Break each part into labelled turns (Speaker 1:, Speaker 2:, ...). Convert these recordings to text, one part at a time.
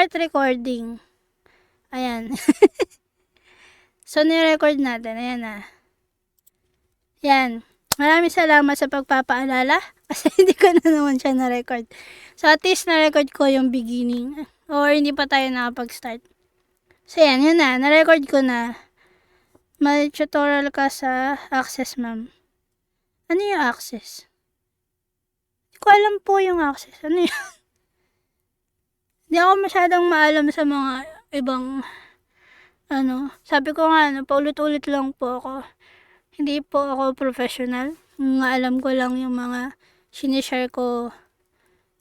Speaker 1: start recording. Ayan. So, ni-record natin. Ayan na. Yan. Maraming salamat sa pagpapaalala. Kasi hindi ko na naman siya na-record. So, at least na-record ko yung beginning. Or hindi pa tayo nakapag-start. So, yan. Yun na. Na-record ko na. May tutorial ka sa Access, ma'am. Ano yung Access? Hindi ko alam po yung Access. Ano yun? Hindi ako masyadong maalam sa mga ibang sabi ko nga, paulit-ulit lang po ako. Hindi po ako professional. Nga alam ko lang yung mga sinishare ko.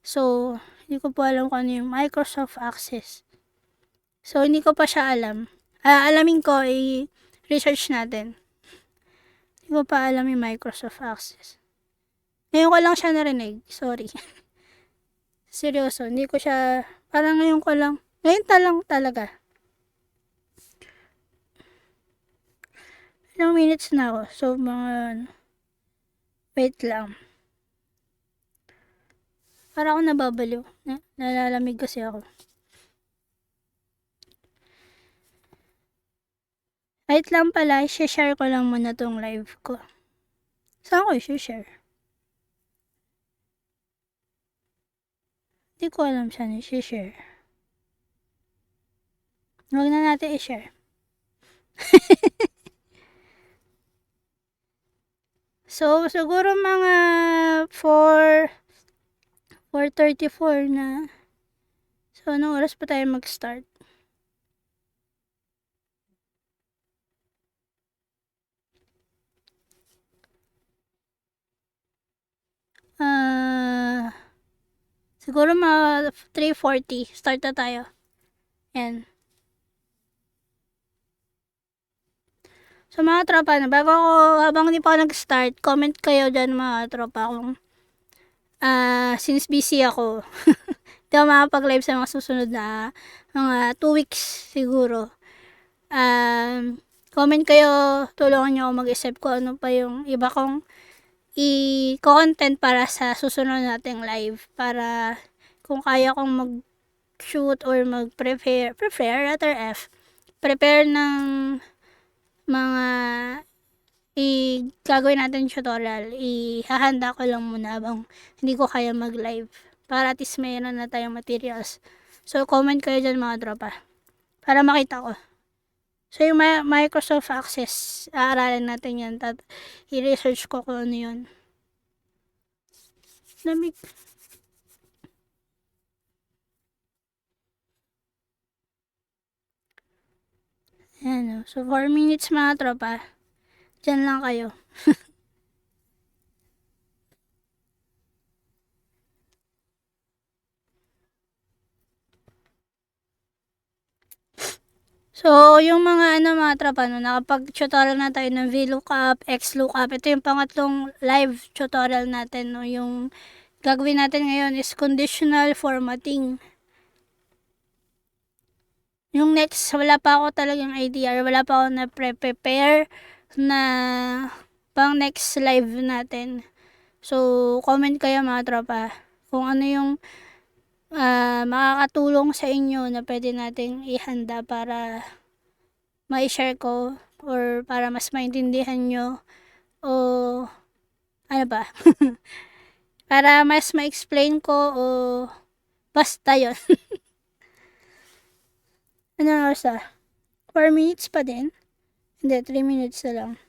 Speaker 1: So, hindi ko po alam kung ano yung Microsoft Access. So, hindi ko pa siya alam. Alamin ko, i-research natin. Hindi ko pa alam yung Microsoft Access. Ngayon ko lang siya narinig. Sorry. Seryoso, hindi ko siya, parang ngayon ko lang. Ngayon lang talaga. Ilang minutes na ako. So, wait lang. Para ako nababaliw. Nalalamig kasi ako. Wait lang pala, i-share ko lang muna tong live ko. Saan ko i-share? Hindi ko alam saan i-share. Huwag na natin i-share. So, siguro mga 4:34 na. So, anong oras pa tayo mag-start? Siguro mga 3:40. Start na tayo. Yan. So, mga tropa, habang hindi pa ako nag-start, comment kayo dyan mga tropa kung since busy ako. Hindi ako makapag-live sa mga susunod na mga 2 weeks siguro. Comment kayo, tulungan nyo ako mag-isip ko ano pa yung iba kong i-content para sa susunod nating live. Para kung kaya kong mag-shoot or prepare ng mga gagawin natin tutorial, ihahanda ko lang muna habang hindi ko kaya mag-live. Para at least mayroon na tayong materials. So, comment kayo dyan mga tropa. Para makita ko. So, yung Microsoft Access, aaralin natin yan. I-research ko kung ano yun. Lamig. Ayan o. So, 4 minutes mga tropa. Diyan lang kayo. So, yung mga tropa, nakapag-tutorial na tayo ng VLOOKUP, XLOOKUP. Ito yung pangatlong live tutorial natin, no? Yung gagawin natin ngayon is conditional formatting. Yung next, wala pa ako talagang idea, wala pa ako na prepare na pang next live natin. So, comment kayo mga tropa kung ano yung makakatulong sa inyo na pwede nating ihanda para ma-share ko or para mas maintindihan nyo o ano ba para mas ma-explain ko o basta yun. Ano oras 4 minutes pa din? Hindi, 3 minutes na lang.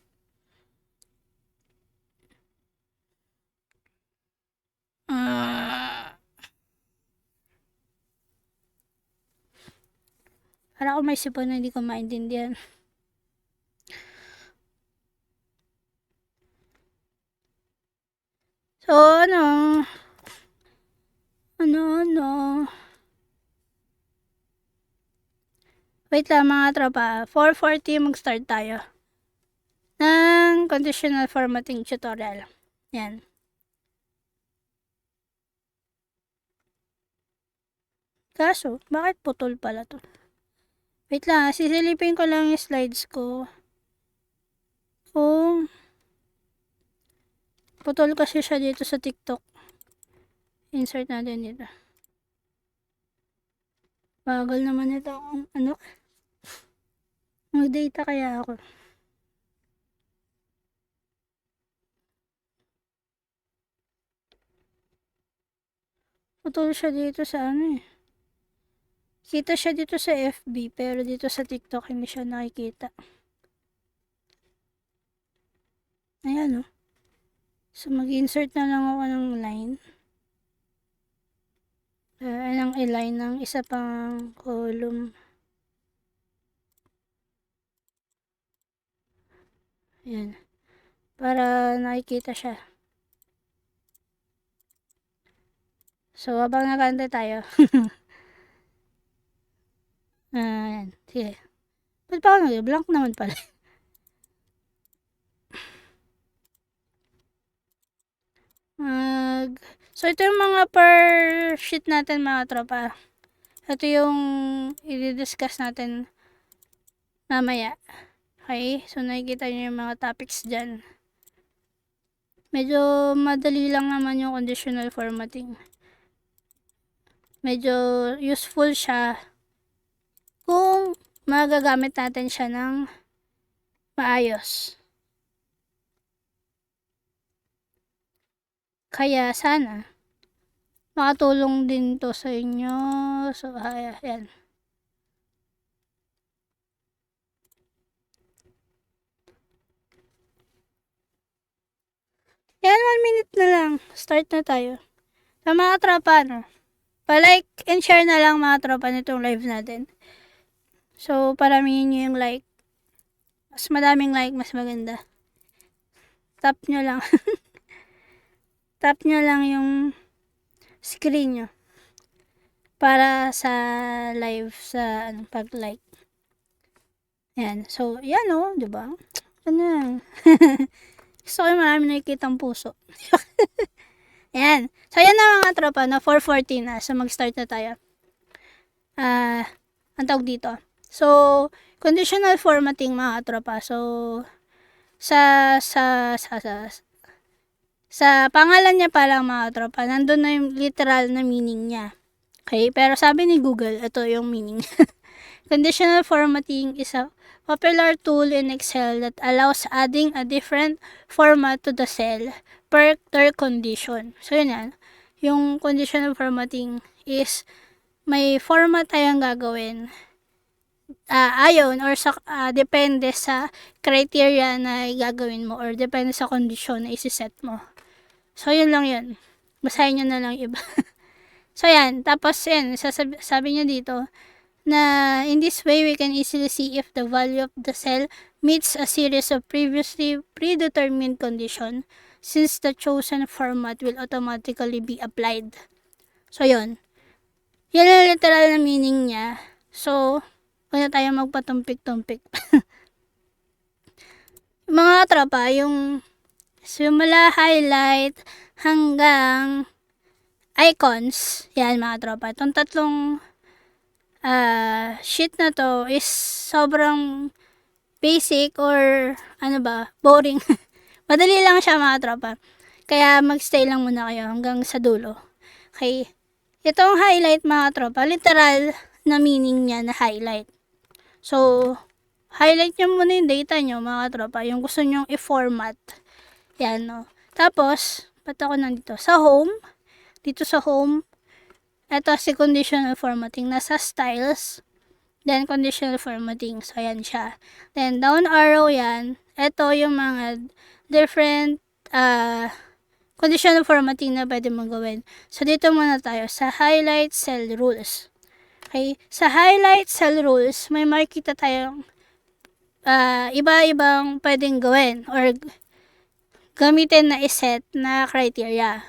Speaker 1: Para ako may sipon na hindi ko maintindihan. So, wait lang mga tropa, 4:40 mag-start tayo ng conditional formatting tutorial. Yan. Kaso, bakit putol pala to? Wait lang, sisilipin ko lang yung slides ko. Kung putol kasi siya dito sa TikTok. Insert natin dito. Bagal naman ito. Ano? Mag-data kaya ako. Putol siya dito sa ano eh. Kita siya dito sa FB, pero dito sa TikTok hindi siya nakikita. Ayan oh. So mag-insert na lang ako ng line. Ng i-line ng isa pang column. Ayan. Para nakikita siya. So habang nag-aantay tayo. Ayan. Sige. Ba't pa ako nag-blank naman pala? So ito yung mga per sheet natin mga tropa. Ito yung i-discuss natin mamaya. Okay? So nakikita nyo yung mga topics dyan. Medyo madali lang naman yung conditional formatting. Medyo useful siya kung magagamit natin siya ng maayos. Kaya sana makatulong din to sa inyo. So ayan. Yan, 1 minute na lang. Start na tayo. Sa mga tropa, no? Pa-like and share na lang mga tropa nitong live natin. So, paramihin nyo yung like. Mas madaming like, mas maganda. Tap nyo lang. Tap nyo lang yung screen nyo. Para sa live, sa pag-like. Yan. So, yan o. Diba? Ano. Gusto ko yung marami nakikitang puso. Yan. So, yan na mga tropa. Na 4:40 na. So, mag-start na tayo. Ang tawag dito. So, conditional formatting mga tropa. So, sa pangalan niya pa lang mga tropa, nandun na yung literal na meaning niya. Okay? Pero sabi ni Google, ito yung meaning. Conditional formatting is a popular tool in Excel that allows adding a different format to the cell per their condition. So, yun yan. Yung conditional formatting is may format tayong gagawin. Ayon or sa depende sa criteria na gagawin mo or depende sa condition na isi-set mo. So, yun lang yun. Basahin nyo na lang iba. So, yan. Tapos, yan. Sabi niya dito, na in this way we can easily see if the value of the cell meets a series of previously predetermined condition since the chosen format will automatically be applied. So, yun. Yan ang literal na meaning niya. So, huwag na tayo magpatumpik-tumpik. Mga tropa, yung simula highlight hanggang icons, yan mga tropa. Itong tatlong sheet na to is sobrang basic or boring. Madali lang siya mga tropa. Kaya magstay lang muna kayo hanggang sa dulo. Okay. Itong highlight mga tropa, literal na meaning niya na highlight. So, highlight nyo muna yung data nyo mga tropa. Yung gusto nyo i-format. Yan no. Tapos, ba't ako nandito? Sa home. Dito sa home, ito si conditional formatting. Nasa styles. Then, conditional formatting. So, ayan siya. Then, down arrow yan. Ito yung mga different conditional formatting na pwede mong gawin. So, dito muna tayo sa highlight cell rules. Okay? Sa highlight cell rules, may makikita tayong iba-ibang pwedeng gawin or gamitin na iset na criteria.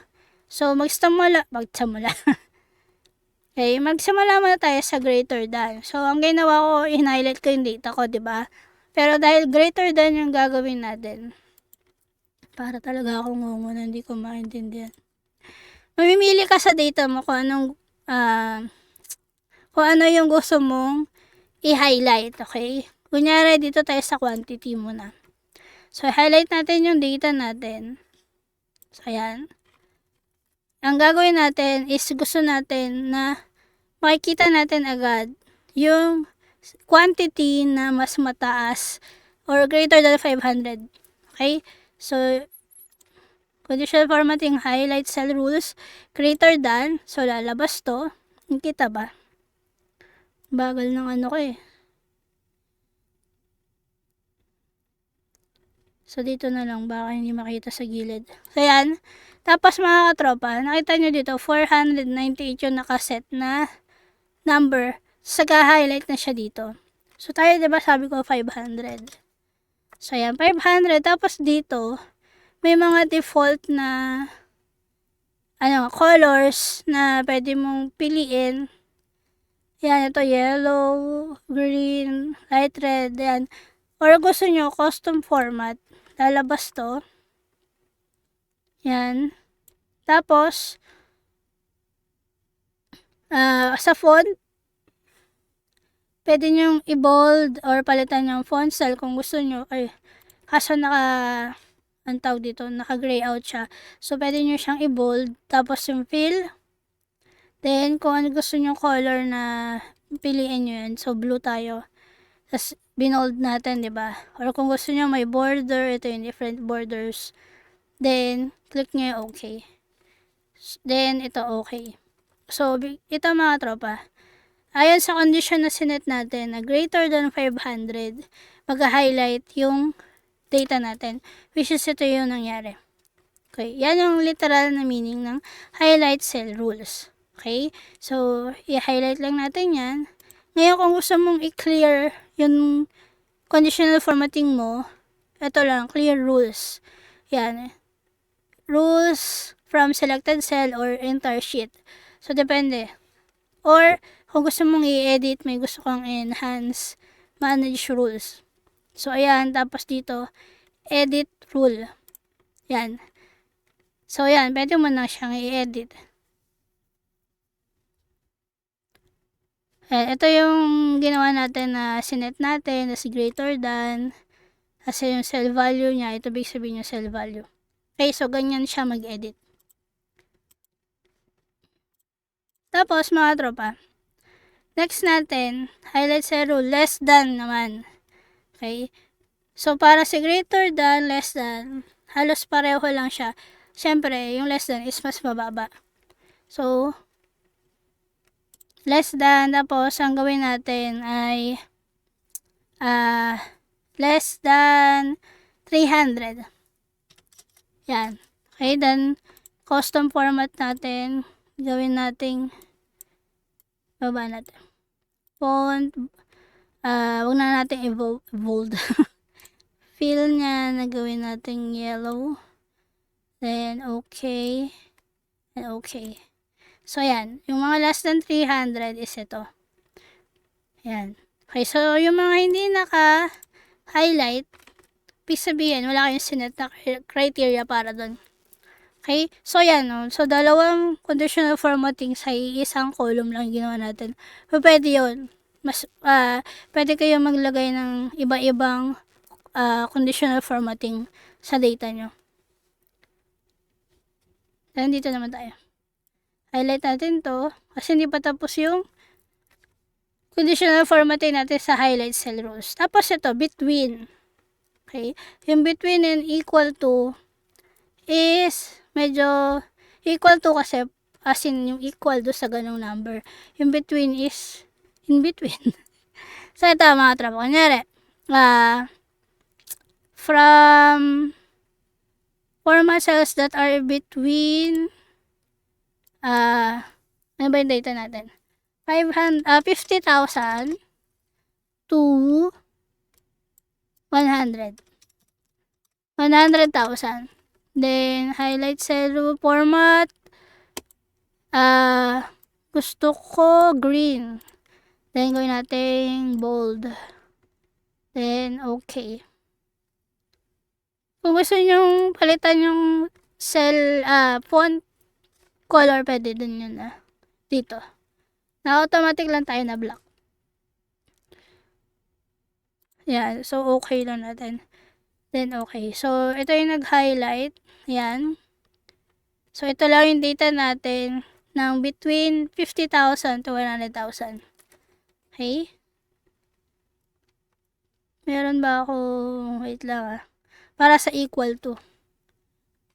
Speaker 1: So, magsimula. Okay, magsimula muna tayo sa greater than. So, ang ginawa ko, in-highlight ko yung data ko, diba? Pero dahil greater than yung gagawin natin, para talaga akong ngungo na hindi ko maintindihan. Mamimili ka sa data mo kung ano yung gusto mong i-highlight, okay? Kunyari, dito tayo sa quantity muna. So, highlight natin yung data natin. So, ayan. Ang gagawin natin is gusto natin na makikita natin agad yung quantity na mas mataas or greater than 500. Okay? So, conditional formatting highlight cell rules greater than. So, lalabas to. Nakita ba? Bagal ng ano ko eh. So, dito na lang. Baka hindi makita sa gilid. So, yan. Tapos, mga katropa, nakita nyo dito, 498 yung nakaset na number. Saka-highlight na siya dito. So, tayo, diba, sabi ko 500. So, yan, 500. Tapos, dito, may mga default na colors na pwede mong piliin. Yan, ito, yellow, green, light red, yan. Or gusto nyo, custom format, lalabas to. Yan. Tapos, sa font, pwede nyo i-bold or palitan yung font style kung gusto nyo. Ay, kaso ang tawag dito, naka-gray out siya. So, pwede nyo siyang i-bold. Tapos, yung fill. Then, kung ano gusto nyo color na piliin nyo yun. So, blue tayo. Tapos, binold natin, diba? Or kung gusto nyo may border, ito yung different borders. Then, click nyo yung okay. Then, ito okay. So, ito mga tropa. Ayon sa condition na sinet natin na greater than 500, mag-highlight yung data natin. Which is ito yung nangyari. Okay, yan yung literal na meaning ng highlight cell rules. Okay, so i-highlight lang natin yan. Ngayon kung gusto mong i-clear yung conditional formatting mo, ito lang, clear rules. Yan, rules from selected cell or entire sheet. So depende. Or kung gusto mong i-edit, may gusto kang enhance, manage rules. So ayan, tapos dito, edit rule. Yan. So, yan. Pwede mo na siyang i-edit. Ito yung ginawa natin na sinet natin, na si greater than. Kasi yung cell value niya, ito big sabihin yung cell value. Okay, so ganyan siya mag-edit. Tapos, mga tropa. Next natin, highlight cell rule, less than naman. Okay. So, para si greater than, less than, halos pareho lang siya. Siyempre, yung less than is mas mababa. So, less than, tapos, ang gawin natin ay less than 300. Yan. Okay, then, custom format natin, gawin nating, baba natin. Font, wag na natin bold. Fill niya, nagawin natin yellow. Then, okay. And okay. So, yan. Yung mga less than 300 is ito. Yan. Okay, so yung mga hindi naka-highlight, ibig sabihin, wala kayong sinet na criteria para doon. Okay? So, yan. No? So, dalawang conditional formatting sa isang column lang ginawa natin. So, pwede yun. Pwede kayo maglagay ng iba-ibang conditional formatting sa data nyo. Then, dito naman tayo. Highlight natin to kasi hindi pa tapos yung conditional formatting natin sa highlight cell rules. Tapos ito, between. Okay? Yung between and equal to is medyo equal to kasi as in yung equal do sa ganong number. Yung between is in between. So, ito mga tropa. Kunyari, from format cells that are between ano ba yung data natin? 50,000 to 100. 100,000. Then, highlight cell format. Gusto ko green. Then, gawin natin bold. Then, okay. Kung gusto nyo palitan yung cell, font color, pwede din yun dito. Na automatic lang tayo na black. Yan. So, okay lang natin. Then, okay. So, ito yung nag-highlight. Yan. So, ito lang yung data natin ng between 50,000 to 100,000. Okay? Meron ba ako, wait lang para sa equal to.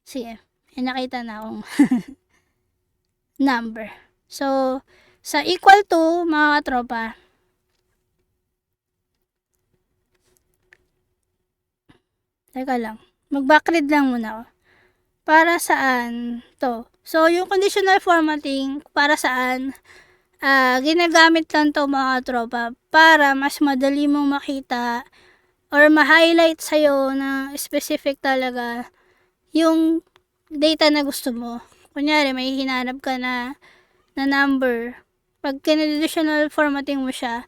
Speaker 1: Sige, may nakita na akong number. So, sa equal to, mga katropa, teka lang, mag-backread lang muna ako. Para saan to? So, yung conditional formatting, para saan? Ginagamit lang to mga tropa para mas madali mong makita or ma-highlight sa'yo na specific talaga yung data na gusto mo. Kunyari, may hinanap ka na number. Pag conditional formatting mo siya,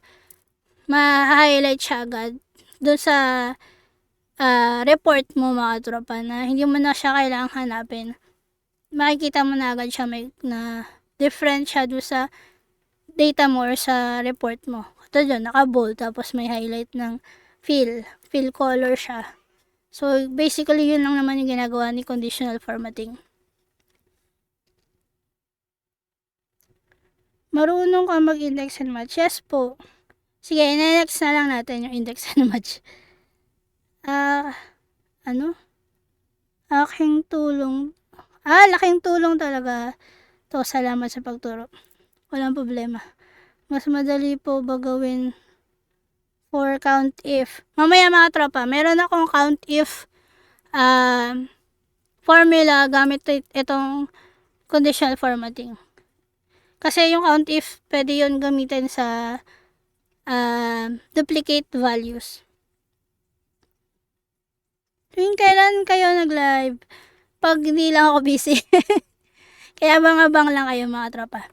Speaker 1: ma-highlight siya agad doon sa report mo mga tropa na hindi mo na siya kailangang hanapin. Makikita mo na agad siya na different siya doon sa data mo or sa report mo. Ito dyan, naka-bold, tapos may highlight ng fill color siya. So, basically, yun lang naman yung ginagawa ni conditional formatting. Marunong ka mag-index and match? Yes po. Sige, next na lang natin yung index and match. Aking tulong. Laking tulong talaga. To, salamat sa pagturo. Walang problema. Mas madali po ba gawin for count if? Mamaya mga tropa, meron akong count if formula gamit itong conditional formatting. Kasi yung count if, pwede yun gamitin sa duplicate values. Tuwing kailan kayo nag-live? Pag hindi lang ako busy. Kaya abang-abang lang kayo mga tropa.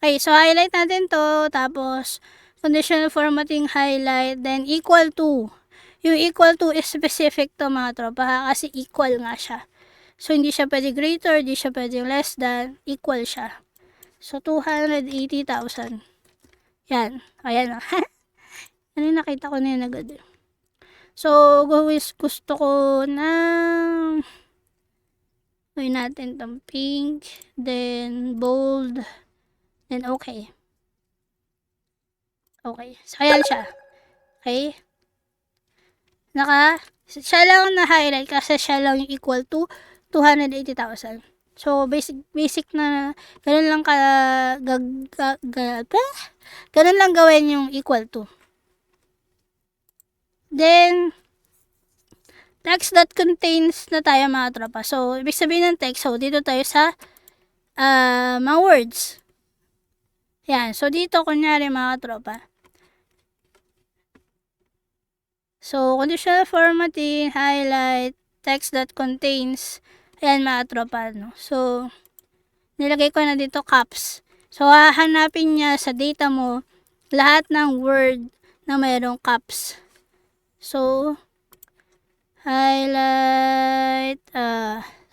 Speaker 1: Okay, so highlight natin to, tapos conditional formatting highlight, then equal to. Yung equal to is specific to mga tropa ha, kasi equal nga siya. So hindi siya pwede greater, hindi siya pwede less than, equal siya. So 280,000. Yan, ayan na. Ano yung nakita ko na yun agad. So gusto ko na gawin natin itong pink, then bold, then okay. Okay, so ayan siya. Okay? Siya lang na highlight kasi siya lang yung equal to 280,000. So, basic na, ganun lang ganun lang gawin yung equal to. Then, text that contains na tayo mga tropa. So, ibig sabihin ng text, so dito tayo sa mga words. Yan, so dito kunyari mga tropa. So, conditional formatting, highlight, text that contains, ayan mga tropa, no? So, nilagay ko na dito caps. So, hahanapin niya sa data mo lahat ng word na mayroong caps. So, highlight,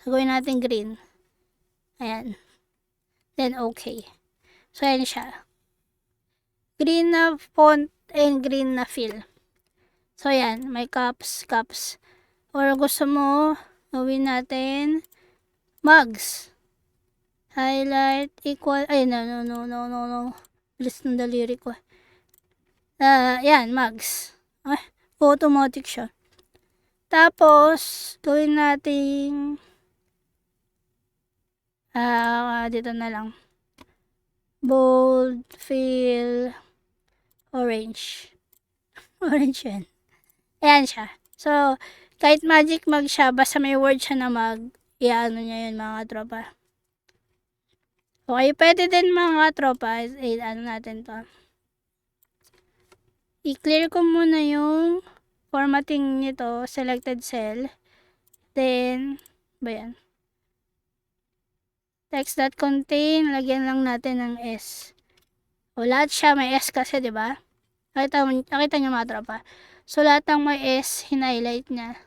Speaker 1: gawin natin green. Ayan. Then, okay. So, ayan siya. Green na font and green na fill. So, yan. May caps. Or gusto mo, gawin natin mugs. Highlight, equal, ay, no. Bilis ng daliri ko. Yan, mugs. Automatic siya. Tapos, gawin natin, dito na lang. Bold, fill, orange. Orange yan. Ayan siya. So, kahit magic mag siya, basta may word siya na mag, iano niya yun mga tropa. Okay, pwede din mga tropa, ano natin to. I-clear ko muna yung formatting nito, selected cell. Then, ba yan? Text that contain, lagyan lang natin ng S. O, lahat siya may S kasi, di ba? Nakita nyo mga tropa. So, lahat ng may S, hinighlight niya.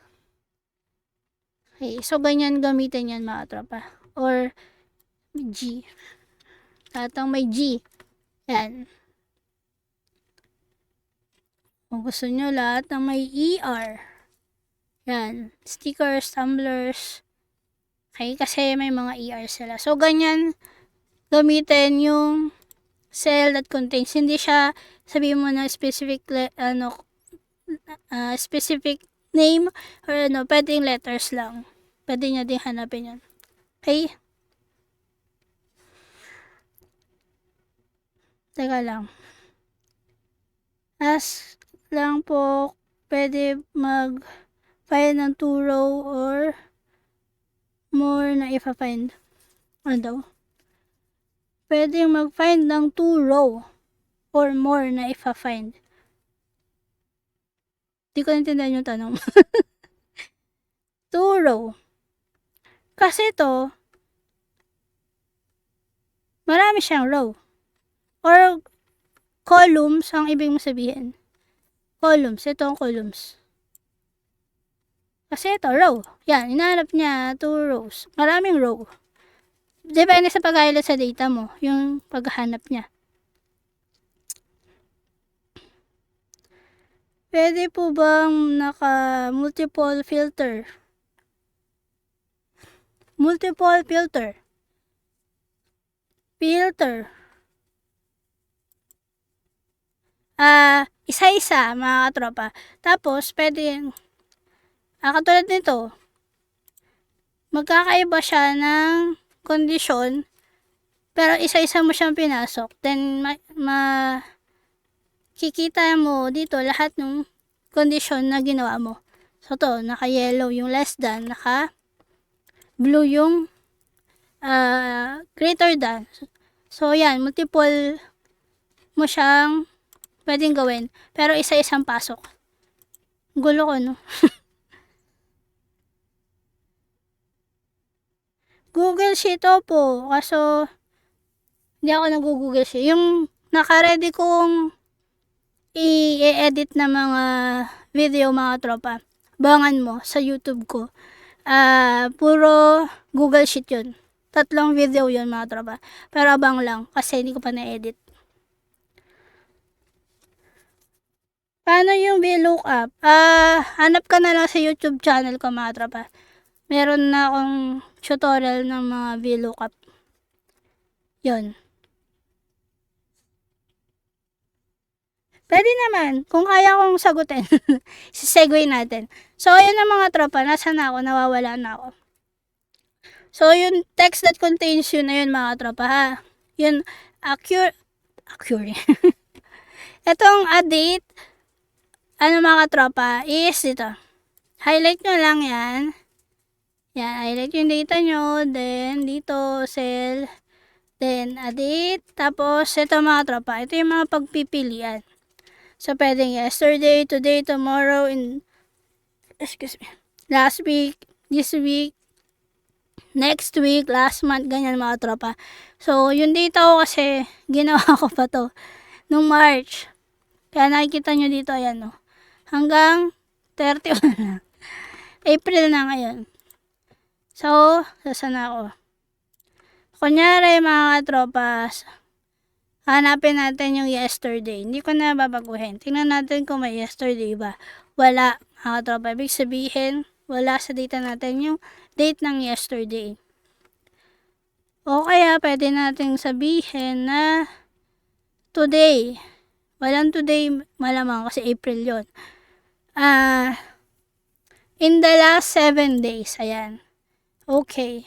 Speaker 1: Okay, so ganyan gamitin yan mga tropa. Or, G. Lahat ng may G. Yan. Kung gusto nyo, lahat ng may ER. Yan. Stickers, tumblers. Okay, kasi may mga ER sila. So, ganyan gamitin yung cell that contains. Hindi siya sabihin mo na specific specific name or pwedeng letters lang. Pwede nyo din hanapin yun. Okay? Teka lang. As lang po, pwede mag-find ng 2 row or more na ipa-find. Ano daw? Pwede mag-find ng 2 row or more na ipa-find. Di ko naintindihan yung tanong. 2 row. Kasi ito, marami siyang row. Or columns ang ibig mo sabihin. Columns. Ito ang columns. Kasi ito, row. Yan, hinahanap niya 2 rows. Maraming row. Depende sa pag-highlight sa data mo, yung paghahanap niya. Pwede po bang naka-multiple filter? Multiple filter. Filter. Isa-isa, mga katropa. Tapos, pwede, katulad nito, magkakaiba siya ng kondisyon, pero isa-isa mo siyang pinasok. Then, kikita mo dito lahat ng kondisyon na ginawa mo. So, to, naka-yellow yung less than, naka-blue yung greater than. So, yan, multiple mo siyang pwedeng gawin. Pero isa-isang pasok. Gulo ko, no? Google Sheet po. Kaso, hindi ako nag-Google Sheet. Yung naka-ready kong i-edit na mga video, mga tropa, bangan mo sa YouTube ko. Puro Google Sheet yun. 3 video yun, mga tropa. Pero abang lang kasi hindi ko pa na-edit. Paano yung VLOOKUP? Hanap ka na lang sa YouTube channel ko, mga tropa. Meron na akong tutorial ng mga VLOOKUP. Yun. Pwede naman, kung kaya kong sagutin. Segue natin. So, ayun na mga tropa. Nasaan na ako? Nawawala na ako. So, yung text that contains yun na yun, mga tropa, ha? Yun, accurate. Itong date, mga tropa, is ito. Highlight nyo lang yan. Yan, highlight yung data nyo. Then, dito, cell. Then, date. Tapos, ito mga tropa. Ito yung mga pagpipilian. So, pwedeng yesterday, today, tomorrow, last week, this week, next week, last month, ganyan mga tropa. So, yung data ko kasi, ginawa ko pa to nung March. Kaya nakikita nyo dito, ayan, no. Hanggang 31 na. April na ngayon. So, saan ako? Kunyari, mga tropas, hanapin natin yung yesterday. Hindi ko na babaguhin. Tingnan natin kung may yesterday ba. Wala, mga tropa. Ibig sabihin, wala sa data natin yung date ng yesterday. O kaya, pwede natin sabihin na today. Walang today, malamang kasi April yun. In the last 7 days. Ayan. Okay.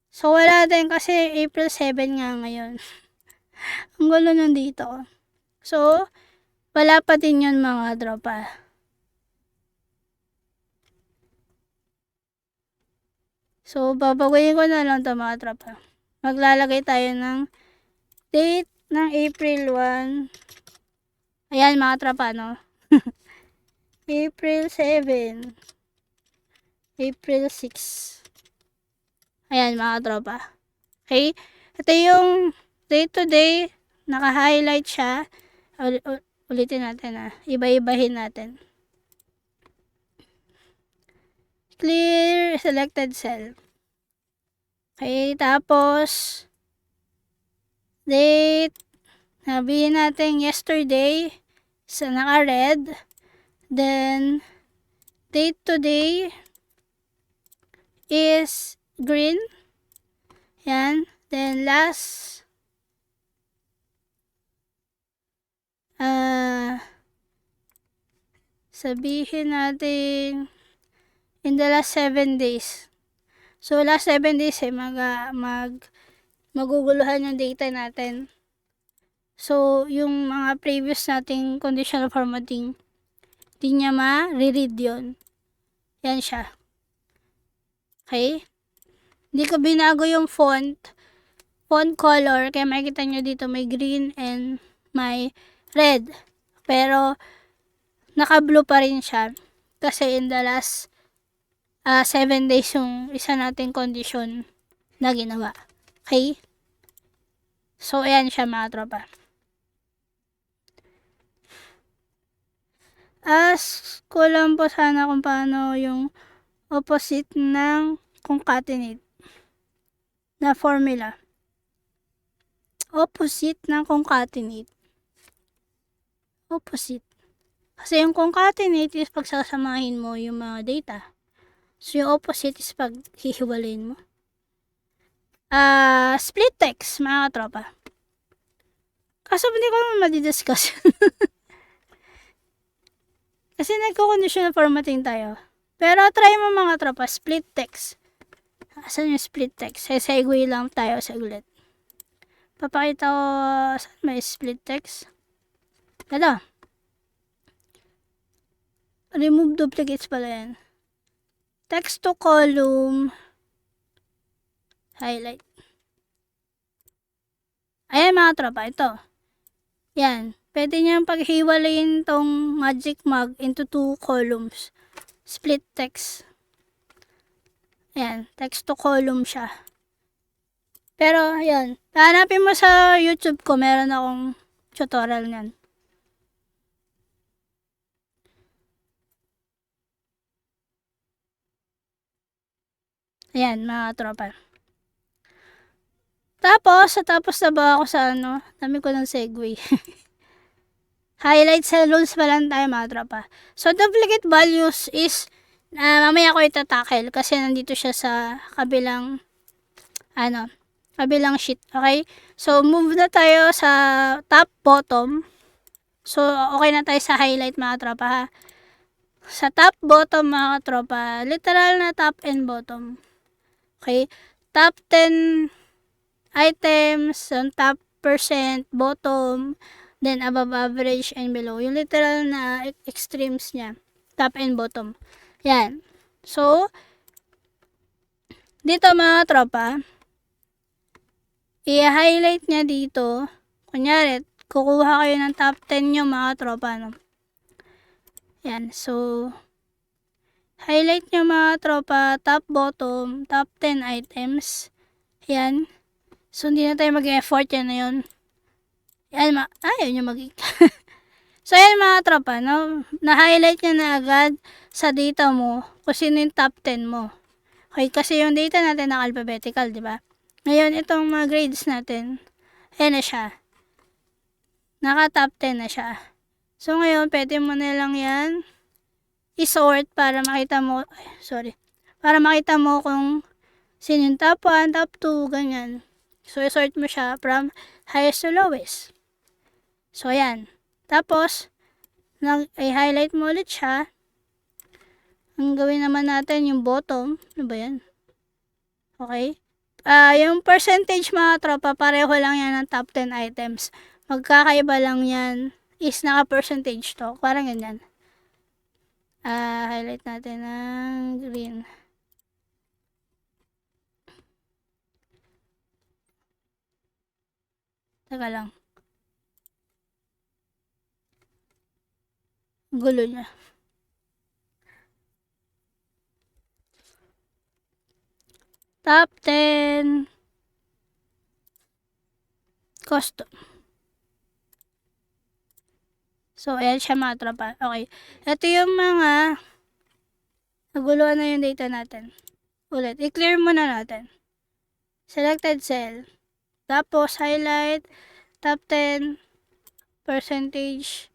Speaker 1: So, wala din kasi April 7 nga ngayon. Ang gulo nun dito. So, wala pa din yun, mga tropa. So, babaguhin ko na lang ito, mga tropa. Maglalagay tayo ng date ng April 1. Ayan, mga tropa, no? April 7. April 6. Ayan, mga tropa. Okay? Ito yung day to day. Naka-highlight siya. Ulitin natin, Iba-ibahin natin. Clear selected cell. Okay, tapos date. Sabihin natin yesterday. So, naka-red. Then, date today is green. Yan. Then last, sabihin natin in the last 7 days. So last 7 days maguguluhan yung data natin. So yung mga previous nating conditional formatting, di niya ma-read yun. Yan siya. Okay? Hindi ko binago yung font color, kaya makikita nyo dito may green and may red. Pero naka-blue pa rin siya kasi in the last 7 days yung isa nating condition na ginawa. Okay? So, ayan siya mga tropa. Ask ko lang po sana kung paano yung opposite ng concatenate na formula. Opposite ng concatenate. Opposite. Kasi yung concatenate is pagsasamahin mo yung mga data. So, yung opposite is pag hihiwalayin mo. Split text, mga tropa. Kaso hindi ko naman madidiscuss. Kasi nagko-conditional formatting tayo. Pero try mo mga tropa, split text. Asan yung split text? Segue lang tayo saglit. Papakita ko saan may split text. Ito. Remove duplicates pala yan. Text to column. Highlight. Ayan mga tropa, ito. Yan. Pwede niyang paghiwalayin tong magic mark into 2 columns. Split text. Ayan. Text to column siya. Pero, ayan. Hanapin mo sa YouTube ko. Meron akong tutorial niyan. Ayan, mga tropa. Tapos na ba ako sa dami ko ng segue. Highlight sa rules pa lang tayo mga tropa. So, duplicate values is, mamaya ko itatakil kasi nandito siya sa kabilang, kabilang sheet. Okay? So, move na tayo sa top, bottom. So, okay na tayo sa highlight mga tropa ha. Sa top, bottom mga tropa, literal na top and bottom. Okay? Top 10 items, on top percent, bottom, then above average and below. Yung literal na extremes niya. Top and bottom. Yan. So, dito mga tropa, i-highlight niya dito. Kunyari, kukuha kayo ng top 10 nyo mga tropa. No? Yan. So, highlight nyo mga tropa, top, bottom, top 10 items. Yan. So, hindi na tayo mag-effort. Yan na yun. Yan, ayaw nyo So, yan mga tropa, no? Na-highlight nyo na agad sa data mo kung sino yung top 10 mo. Okay, kasi yung data natin naka-alphabetical, di ba? Ngayon, itong mga grades natin, ayan na siya. Naka-top 10 na siya. So, ngayon, pwede mo na lang yan i-sort para makita mo, para makita mo kung sino yung top 1, top 2, ganyan. So, i-sort mo siya from highest to lowest. So, ayan. Tapos, i-highlight mo ulit siya. Ang gawin naman natin yung bottom. Ano ba yan? Okay. Yung percentage mga tropa, pareho lang yan ng top 10 items. Magkakaiba lang yan is naka-percentage to. Parang ganyan. Highlight natin ng green. Teka lang. Gulo niya. Top 10 custom. So, ayan siya mga tropa. Okay. Ito yung mga naguluhan na yung data natin. Ulit. I-clear muna natin. Selected cell. Tapos, highlight. Top 10 percentage.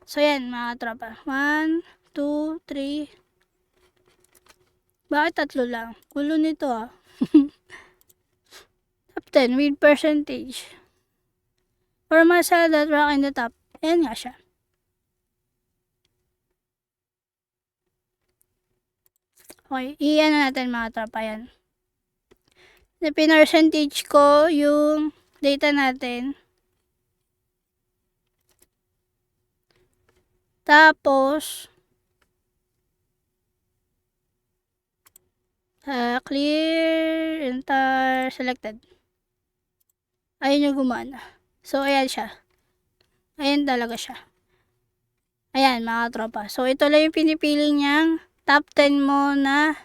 Speaker 1: So, yan mga tropa. 1, 2, 3. Bakit 3 lang? Gulo nito ah. top 10 with percentage. For muscle that rock in the top. Ayan nga siya. Okay, i-ano natin mga tropa yan. Na pinarcentage ko yung data natin. Tapos, clear, enter, selected. Ayun yung gumana. So, ayan siya. Ayan talaga siya. Ayan, mga tropa. So, ito lang yung pinipili niyang top 10 mo na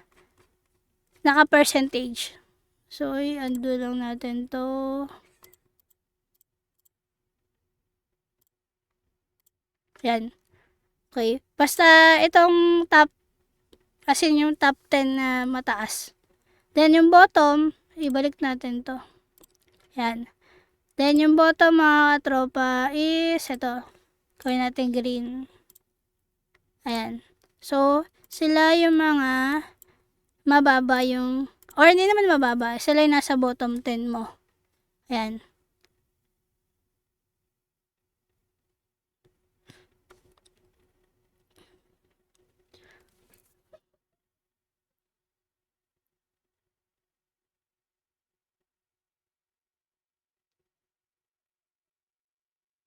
Speaker 1: naka-percentage. So, i-undo lang natin to. Ayan. Okay. Basta itong top, as in yung top 10 na mataas. Then, yung bottom, ibalik natin to. Ayan. Then, yung bottom mga tropa is ito. Gawin natin green. Ayan. So, sila yung mga mababa yung, or hindi naman mababa, sila yung nasa bottom 10 mo. Ayan.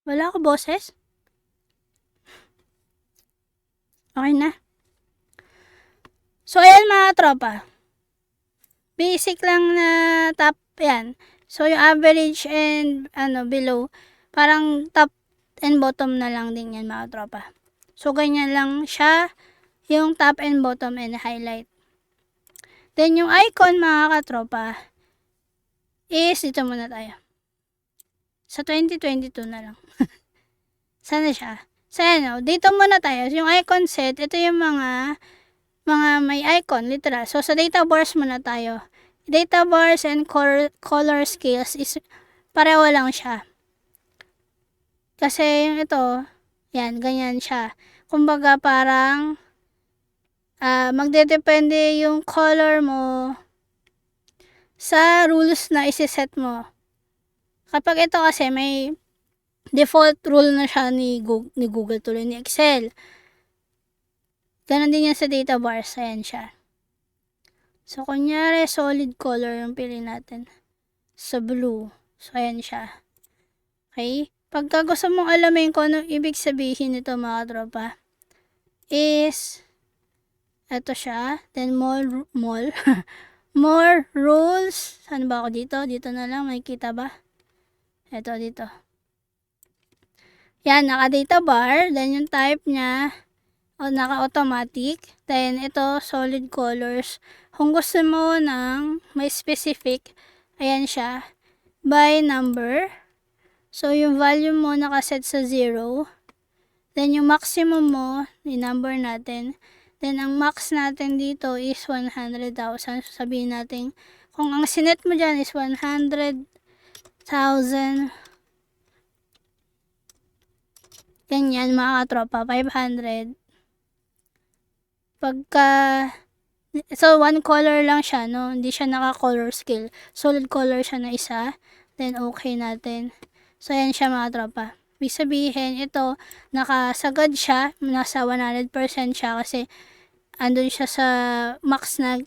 Speaker 1: Wala ako boses? Okay na. So, ayan mga tropa. Basic lang na top, yan. So, yung average and below, parang top and bottom na lang din yan mga tropa. So, ganyan lang siya, yung top and bottom and highlight. Then, yung icon mga katropa, is dito muna tayo. Sa 2022 na lang. Sana siya. So, dito muna tayo. Yung icon set, ito yung mga may icon, literal. So, sa data bars muna tayo. Data bars and color scales is pareho lang siya. Kasi yung ito, yan, ganyan siya. Kumbaga, parang magdedepende yung color mo sa rules na isi-set mo. Kapag ito kasi may default rule na siya ni Google tuloy ni Excel. Ganon din yan sa data bars. Ayan siya. So, kunyari, solid color yung pili natin. Sa blue. So, ayan siya. Okay? Pagka gusto mong alamin kung anong ibig sabihin nito mga tropa, is, ito siya. Then, more rules. Saan ba ako dito? Dito na lang. May kita ba? Ito, dito. Yan, naka-data bar. Then, yung type niya, naka-automatic. Then, ito, solid colors. Kung gusto mo ng may specific, ayan siya, by number. So, yung value mo nakaset sa 0. Then, yung maximum mo, i-number natin. Then, ang max natin dito is 100,000. So, sabihin natin, kung ang sinet mo dyan is 100,000, ganyan mga katropa, 500. Pagka, so one color lang siya, no? Hindi siya naka-color scale. Solid color siya na isa. Then, okay natin. So, ayan siya mga tropa. Ibig sabihin, ito, nakasagad siya. Nasa 100% siya kasi andun siya sa max na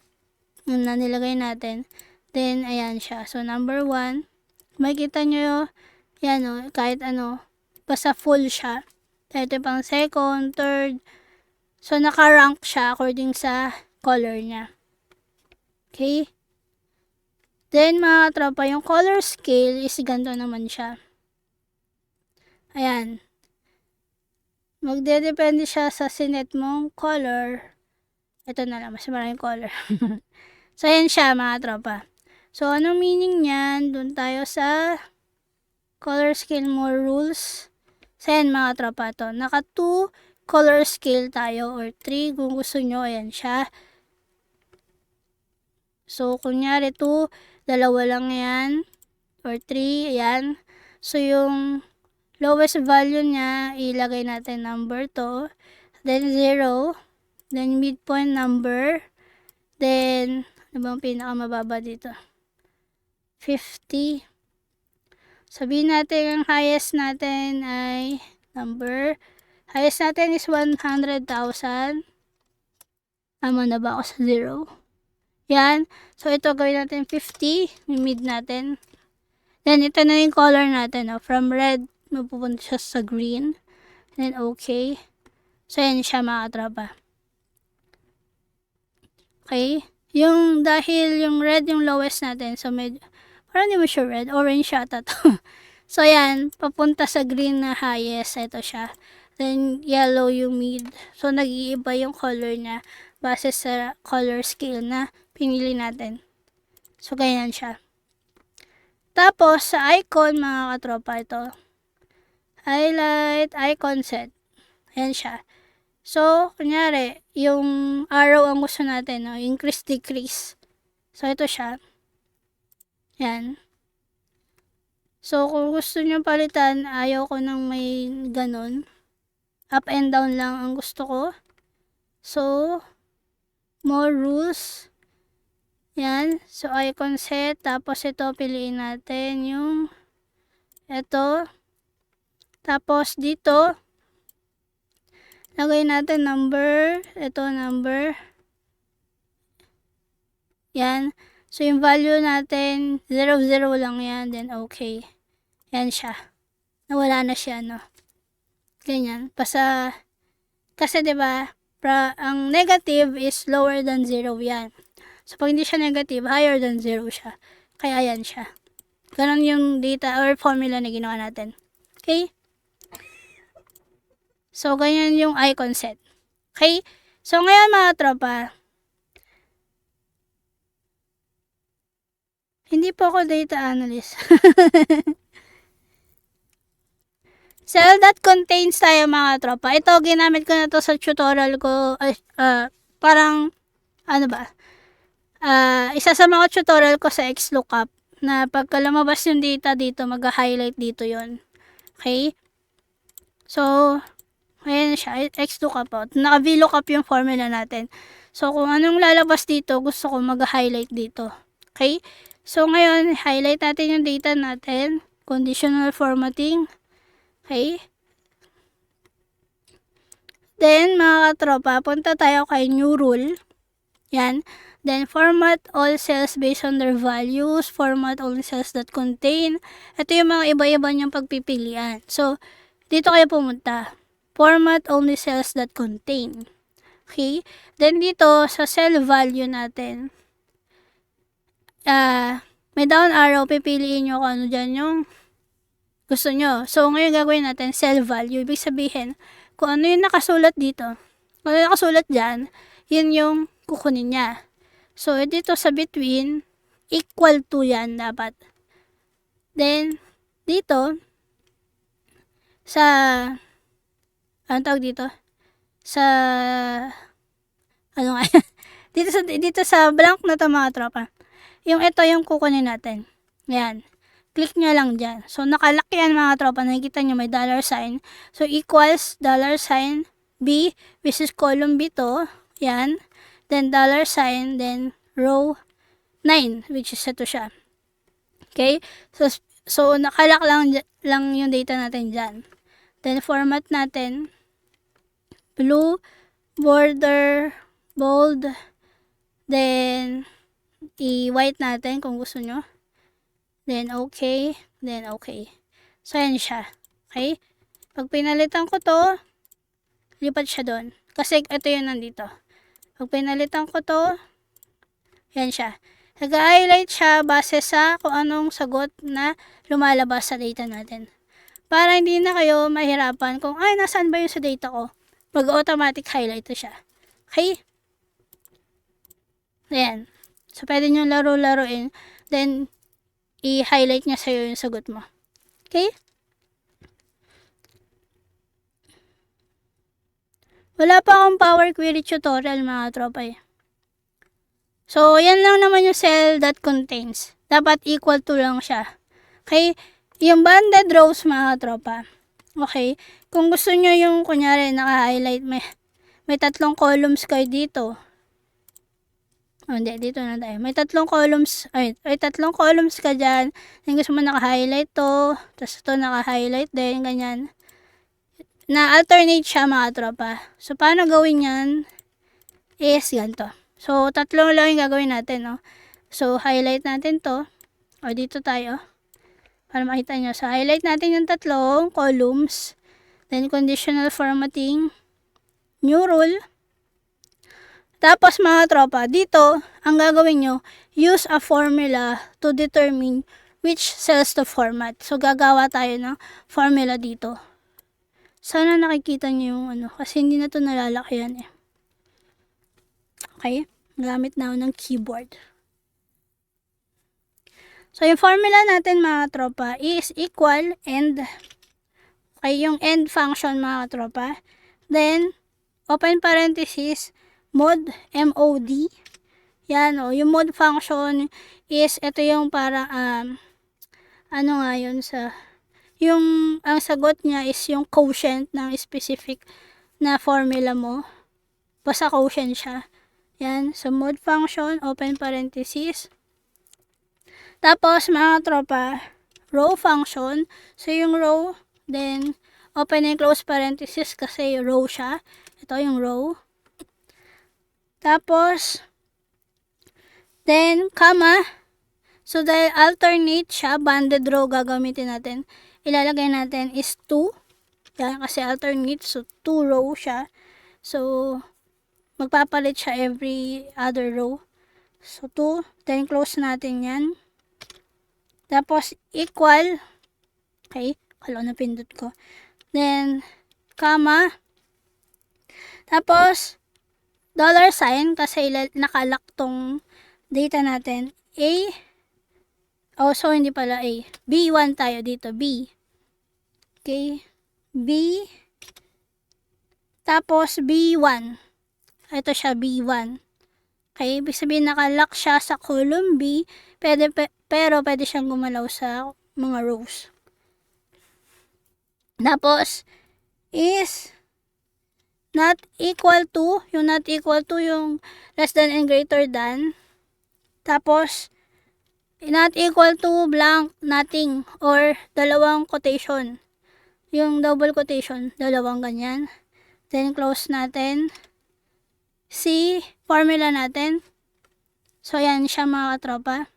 Speaker 1: nilagay natin. Then, ayan siya. So, number 1. Makikita nyo, yan o, kahit ano, basta full siya. Ito pang second, third. So, naka-rank siya according sa color niya. Okay? Then, mga tropa, yung color scale is ganito naman siya. Ayan. Magdedepende siya sa sinet mong color. Ito na lang, mas maraming color. So, ayan siya, mga tropa. So, anong meaning niyan? Doon tayo sa color scale more rules. So, ayan, mga tropa to. Naka 2 color scale tayo or 3 kung gusto nyo. Ayan siya. So, kunyari 2, dalawa lang yan. Or 3, ayan. So, yung lowest value niya, ilagay natin number to. Then, 0. Then, midpoint number. Then, ano bang pinakamababa dito? 50. Sabihin natin ang highest natin ay highest natin is 100,000. Tama na ba ako sa 0? Yan. So, ito gawin natin 50. Mid natin. Then, ito na yung color natin. From red, mapupunta siya sa green. Then, okay. So, yan siya mga katropa. Okay. Dahil yung red yung lowest natin. So, parang hindi mo siya red. Orange siya to. So, yan. Papunta sa green na highest. Ito siya. Then, yellow yung mid. So, nag-iiba yung color niya base sa color scale na pinili natin. So, ganyan siya. Tapos, sa icon, mga katropa, ito. Highlight, icon set. Ayan siya. So, kunyari, yung arrow ang gusto natin, no? Increase, decrease. So, ito siya. Yan. So, kung gusto nyo palitan, ayaw ko nang may ganun. Up and down lang ang gusto ko. So, more rules. Yan. So, icon set. Tapos, ito, piliin natin yung ito. Tapos, dito, lagay natin number. Ito, number. Yan. So, yung value natin, 0, 0 lang yan. Then, okay. Yan siya. Nawala na siya, no? Ganyan. Kasi, diba, ang negative is lower than 0 yan. So, pag hindi siya negative, higher than 0 siya. Kaya, yan siya. Ganon yung data or formula na ginawa natin. Okay? So, ganyan yung icon set. Okay? So, ngayon mga tropa, hindi po ako data analyst. Cell that contains tayo mga tropa. Ito, ginamit ko na to sa tutorial ko. Parang, ano ba? Isa sa mga tutorial ko sa XLOOKUP na pagka lumabas yung data dito, mag-highlight dito yon. Okay? So, ayan siya. XLOOKUP po. Naka-VLOOKUP yung formula natin. So, kung anong lalabas dito, gusto ko mag-highlight dito. Okay? So, ngayon, highlight natin yung data natin. Conditional formatting. Okay? Then, mga katropa, punta tayo kay new rule. Yan. Then, format all cells based on their values. Format only cells that contain. Ito yung mga iba-iba niyang pagpipilian. So, dito kayo pumunta. Format only cells that contain. Okay? Then, dito, sa cell value natin, may down arrow, pipiliin nyo kung ano dyan yung gusto nyo. So, ngayon gagawin natin cell value. Ibig sabihin, kung ano yung nakasulat dito, kung ano yung nakasulat dyan, yun yung kukunin niya. So, dito sa between, equal to yan dapat. Then, dito, sa, anong tawag dito? Sa, ano nga, dito sa blank na to mga tropa. Yung ito yung kukunin natin. Yan. Click nyo lang dyan. So, nakalock yan mga tropa. Nakikita nyo may $sign. So, equals $sign B, which is column B to. Yan. Then, $sign. Then, row 9, which is ito siya. Okay? So nakalock lang yung data natin dyan. Then, format natin. Blue, border, bold. Then, i-white natin kung gusto nyo. Then, okay. Then, okay. So, yan siya. Okay? Pag pinalitan ko to, lipat siya doon. Kasi, ito yun nandito. Pag pinalitan ko to, yan siya. Nag-highlight siya base sa kung anong sagot na lumalabas sa data natin. Para hindi na kayo mahirapan kung, ay, nasaan ba yun sa data ko? Mag-automatic highlight to siya. Okay? Ayan. So, pwede nyo laro-laruin. Then, i-highlight niya sa'yo yung sagot mo. Okay? Wala pa akong Power Query tutorial mga tropa eh. So, yan lang naman yung cell that contains. Dapat equal to lang siya. Okay? Yung banded rows mga tropa. Okay? Kung gusto nyo yung, kunyari, naka-highlight, may 3 columns kayo dito. Hindi, dito na tayo. May tatlong columns, tatlong columns ka dyan. Then gusto mo naka-highlight to, tapos ito naka-highlight din, ganyan. Na-alternate siya mga tropa. So, paano gawin yan? Is ganito. So, tatlong lang yung gagawin natin, no? So, highlight natin to. O, dito tayo. Para makita nyo. So, highlight natin yung tatlong columns. Then, conditional formatting. New rule. Tapos mga tropa, dito, ang gagawin nyo, use a formula to determine which cells to format. So, gagawa tayo ng formula dito. Sana nakikita nyo yung ano, kasi hindi na to nalalakyan eh. Okay? Gamit na ako ng keyboard. So, yung formula natin mga tropa is equal and, okay, yung end function mga tropa. Then, open parenthesis, mod, M-O-D. Yan o, yung mod function is, ito yung para, ano nga yun sa, yung, ang sagot niya is yung quotient ng specific na formula mo. Basta quotient siya. Yan, so mod function, open parenthesis. Tapos, mga tropa, row function. So, yung row, then, open and close parenthesis kasi row siya. Ito yung row. Tapos, then, comma. So, dahil alternate siya, banded row gagamitin natin. Ilalagay natin is 2. Yan, kasi alternate. So, 2 row siya. So, magpapalit siya every other row. So, 2. Then, close natin yan. Tapos, equal. Okay. Kala na pindot ko. Then, comma. Tapos, dollar sign kasi nakalock tong data natin. A. Oh, so hindi pala A. B1 tayo dito. B. Okay. B. Tapos, B1. Ito siya, B1. Okay. Ibig sabihin, nakalock siya sa column B. Pero pwede siyang gumalaw sa mga rows. Tapos, is not equal to, yung not equal to, yung less than and greater than. Tapos, not equal to blank, nothing, or dalawang quotation. Yung double quotation, dalawang ganyan. Then, close natin. C, formula natin. So, yan siya mga katropa.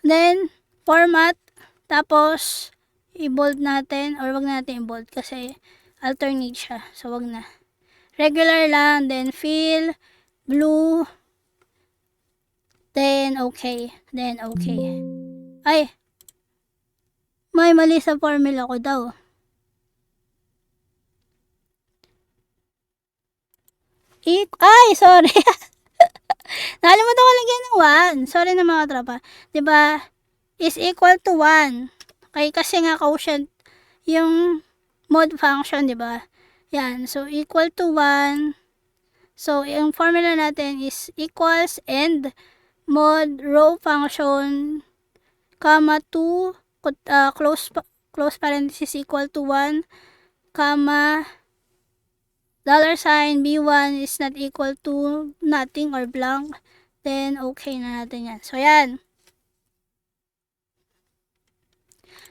Speaker 1: Then, format. Tapos, i-bold natin, or wag natin i-bold kasi alternate siya. So, wag na. Regular lang. Then, fill. Blue. Then, okay. Then, okay. Ay. May mali sa formula ko daw. Ay, sorry. Nakalimutan ko lagyan ng 1. Sorry na mga tropa. Diba? Is equal to 1. Okay, kasi nga quotient yung mod function, di ba? Yan. So, equal to 1. So, yung formula natin is equals and mod row function comma 2 close parenthesis equal to 1 comma dollar sign B1 is not equal to nothing or blank. Then, okay na natin yan. So, yan.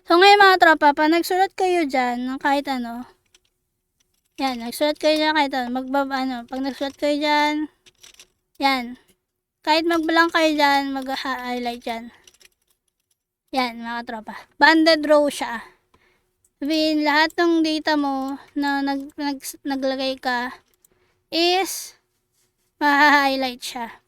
Speaker 1: So, ngayon mga tropa, pag nagsulat kayo dyan ng kahit ano, yan, nagsulat kayo dyan kahit ano, pag nagsulat kayo dyan, yan, kahit mag-blank kayo dyan, mag-highlight dyan. Yan, mga tropa. Banded row siya. Sabihin, lahat ng data mo na naglagay ka is ma-highlight siya.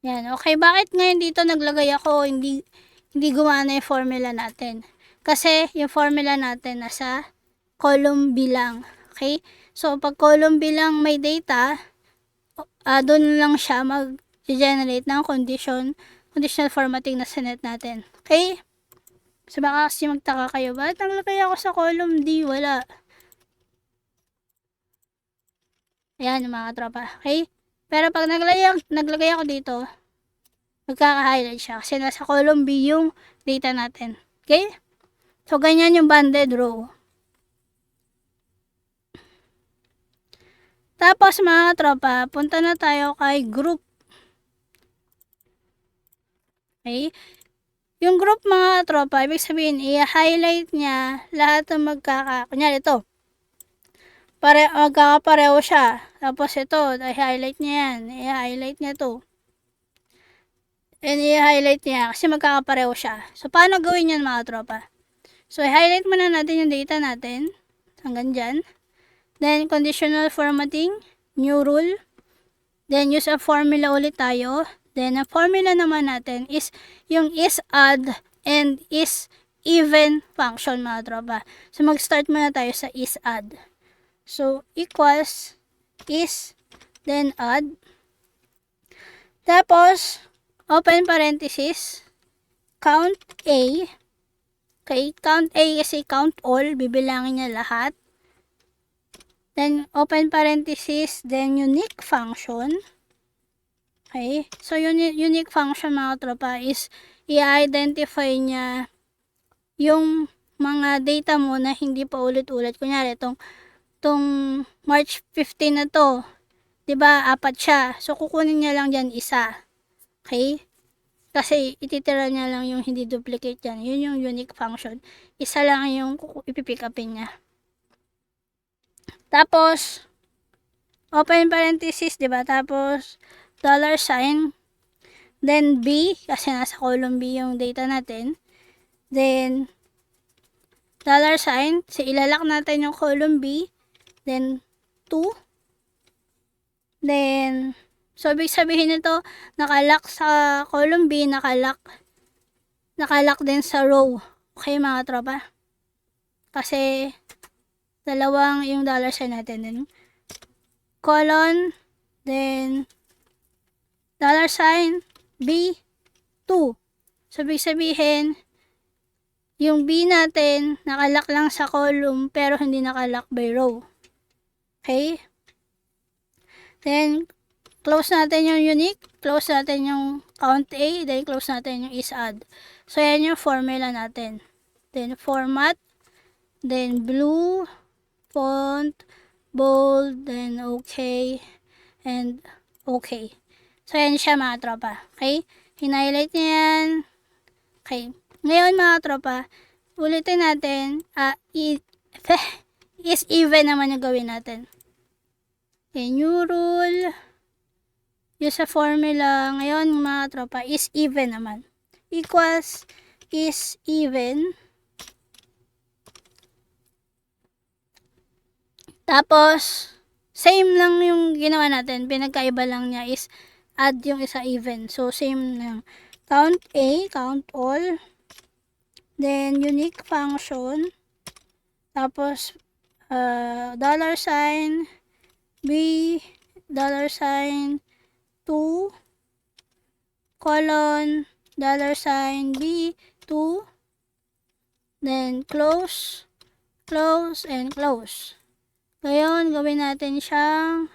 Speaker 1: Yan, okay. Bakit ngayon dito naglagay ako, hindi gumana yung formula natin? Kasi yung formula natin nasa column B lang. Okay? So, pag column B lang may data, doon lang siya mag-generate ng conditional formatting na sinet natin. Okay? So, baka kasi magtaka kayo, bakit naglagay ako sa column D? Wala. Ayan, mga tropa. Okay? Pero pag naglagay ako dito, magkaka-highlight siya kasi nasa column B yung data natin. Okay? So, ganyan yung banded row. Tapos mga tropa, punta na tayo kay group. Okay? Yung group mga tropa, ibig sabihin, i-highlight niya lahat ng kunyari ito, magkakapareho siya. Tapos ito, i-highlight niya yan. I-highlight niya to. And i-highlight niya kasi magkakapareho siya. So, paano gawin yan mga tropa? So, i-highlight muna natin yung data natin. Hanggang dyan. Then, conditional formatting. New rule. Then, use a formula ulit tayo. Then, ang formula naman natin is yung is-add and is-even function mga tropa. So, mag-start muna tayo sa is-add. So, equals is, then add. Tapos, open parenthesis, count A. Okay, count A kasi count all, bibilangin niya lahat. Then, open parenthesis, then unique function. Okay, so unique function mga tropa is i-identify niya yung mga data mo na hindi pa ulit-ulit. Kunyari, itong March 15 na to, 'di ba? 4 siya. So kukunin niya lang diyan isa. Okay? Kasi ititira niya lang yung hindi duplicate diyan. Yun yung unique function. Isa lang yung ipipick upin niya. Tapos open parenthesis, 'di ba? Tapos $sign, then B kasi nasa column B yung data natin. Then $sign, so ilalak natin yung column B. Then 2. Then, so ibig sabihin nito, nakalock sa column B, nakalock din sa row. Okay mga tropa? Kasi, dalawang yung $sign natin. Then, colon, then, $sign, B, 2. So, ibig sabihin, yung B natin, nakalock lang sa column, pero hindi nakalock by row. Okay? Then, close natin yung unique, close natin yung count A, then close natin yung is-add. So, yan yung formula natin. Then, format, then blue, font, bold, then okay, and okay. So, yan siya mga tropa. Okay? Hinighlight niya yan. Okay. Ngayon mga tropa, ulitin natin, is even naman yung gawin natin. Okay, new rule. Yung sa formula, ngayon mga tropa, is even naman. Equals is even. Tapos, same lang yung ginawa natin. Pinagkaiba lang niya is add yung isa even. So, same lang. Count A, count all. Then, unique function. Tapos, $sign, B, $sign, 2, colon, $sign, B, 2, then close, close, and close. Ngayon, gawin natin siyang,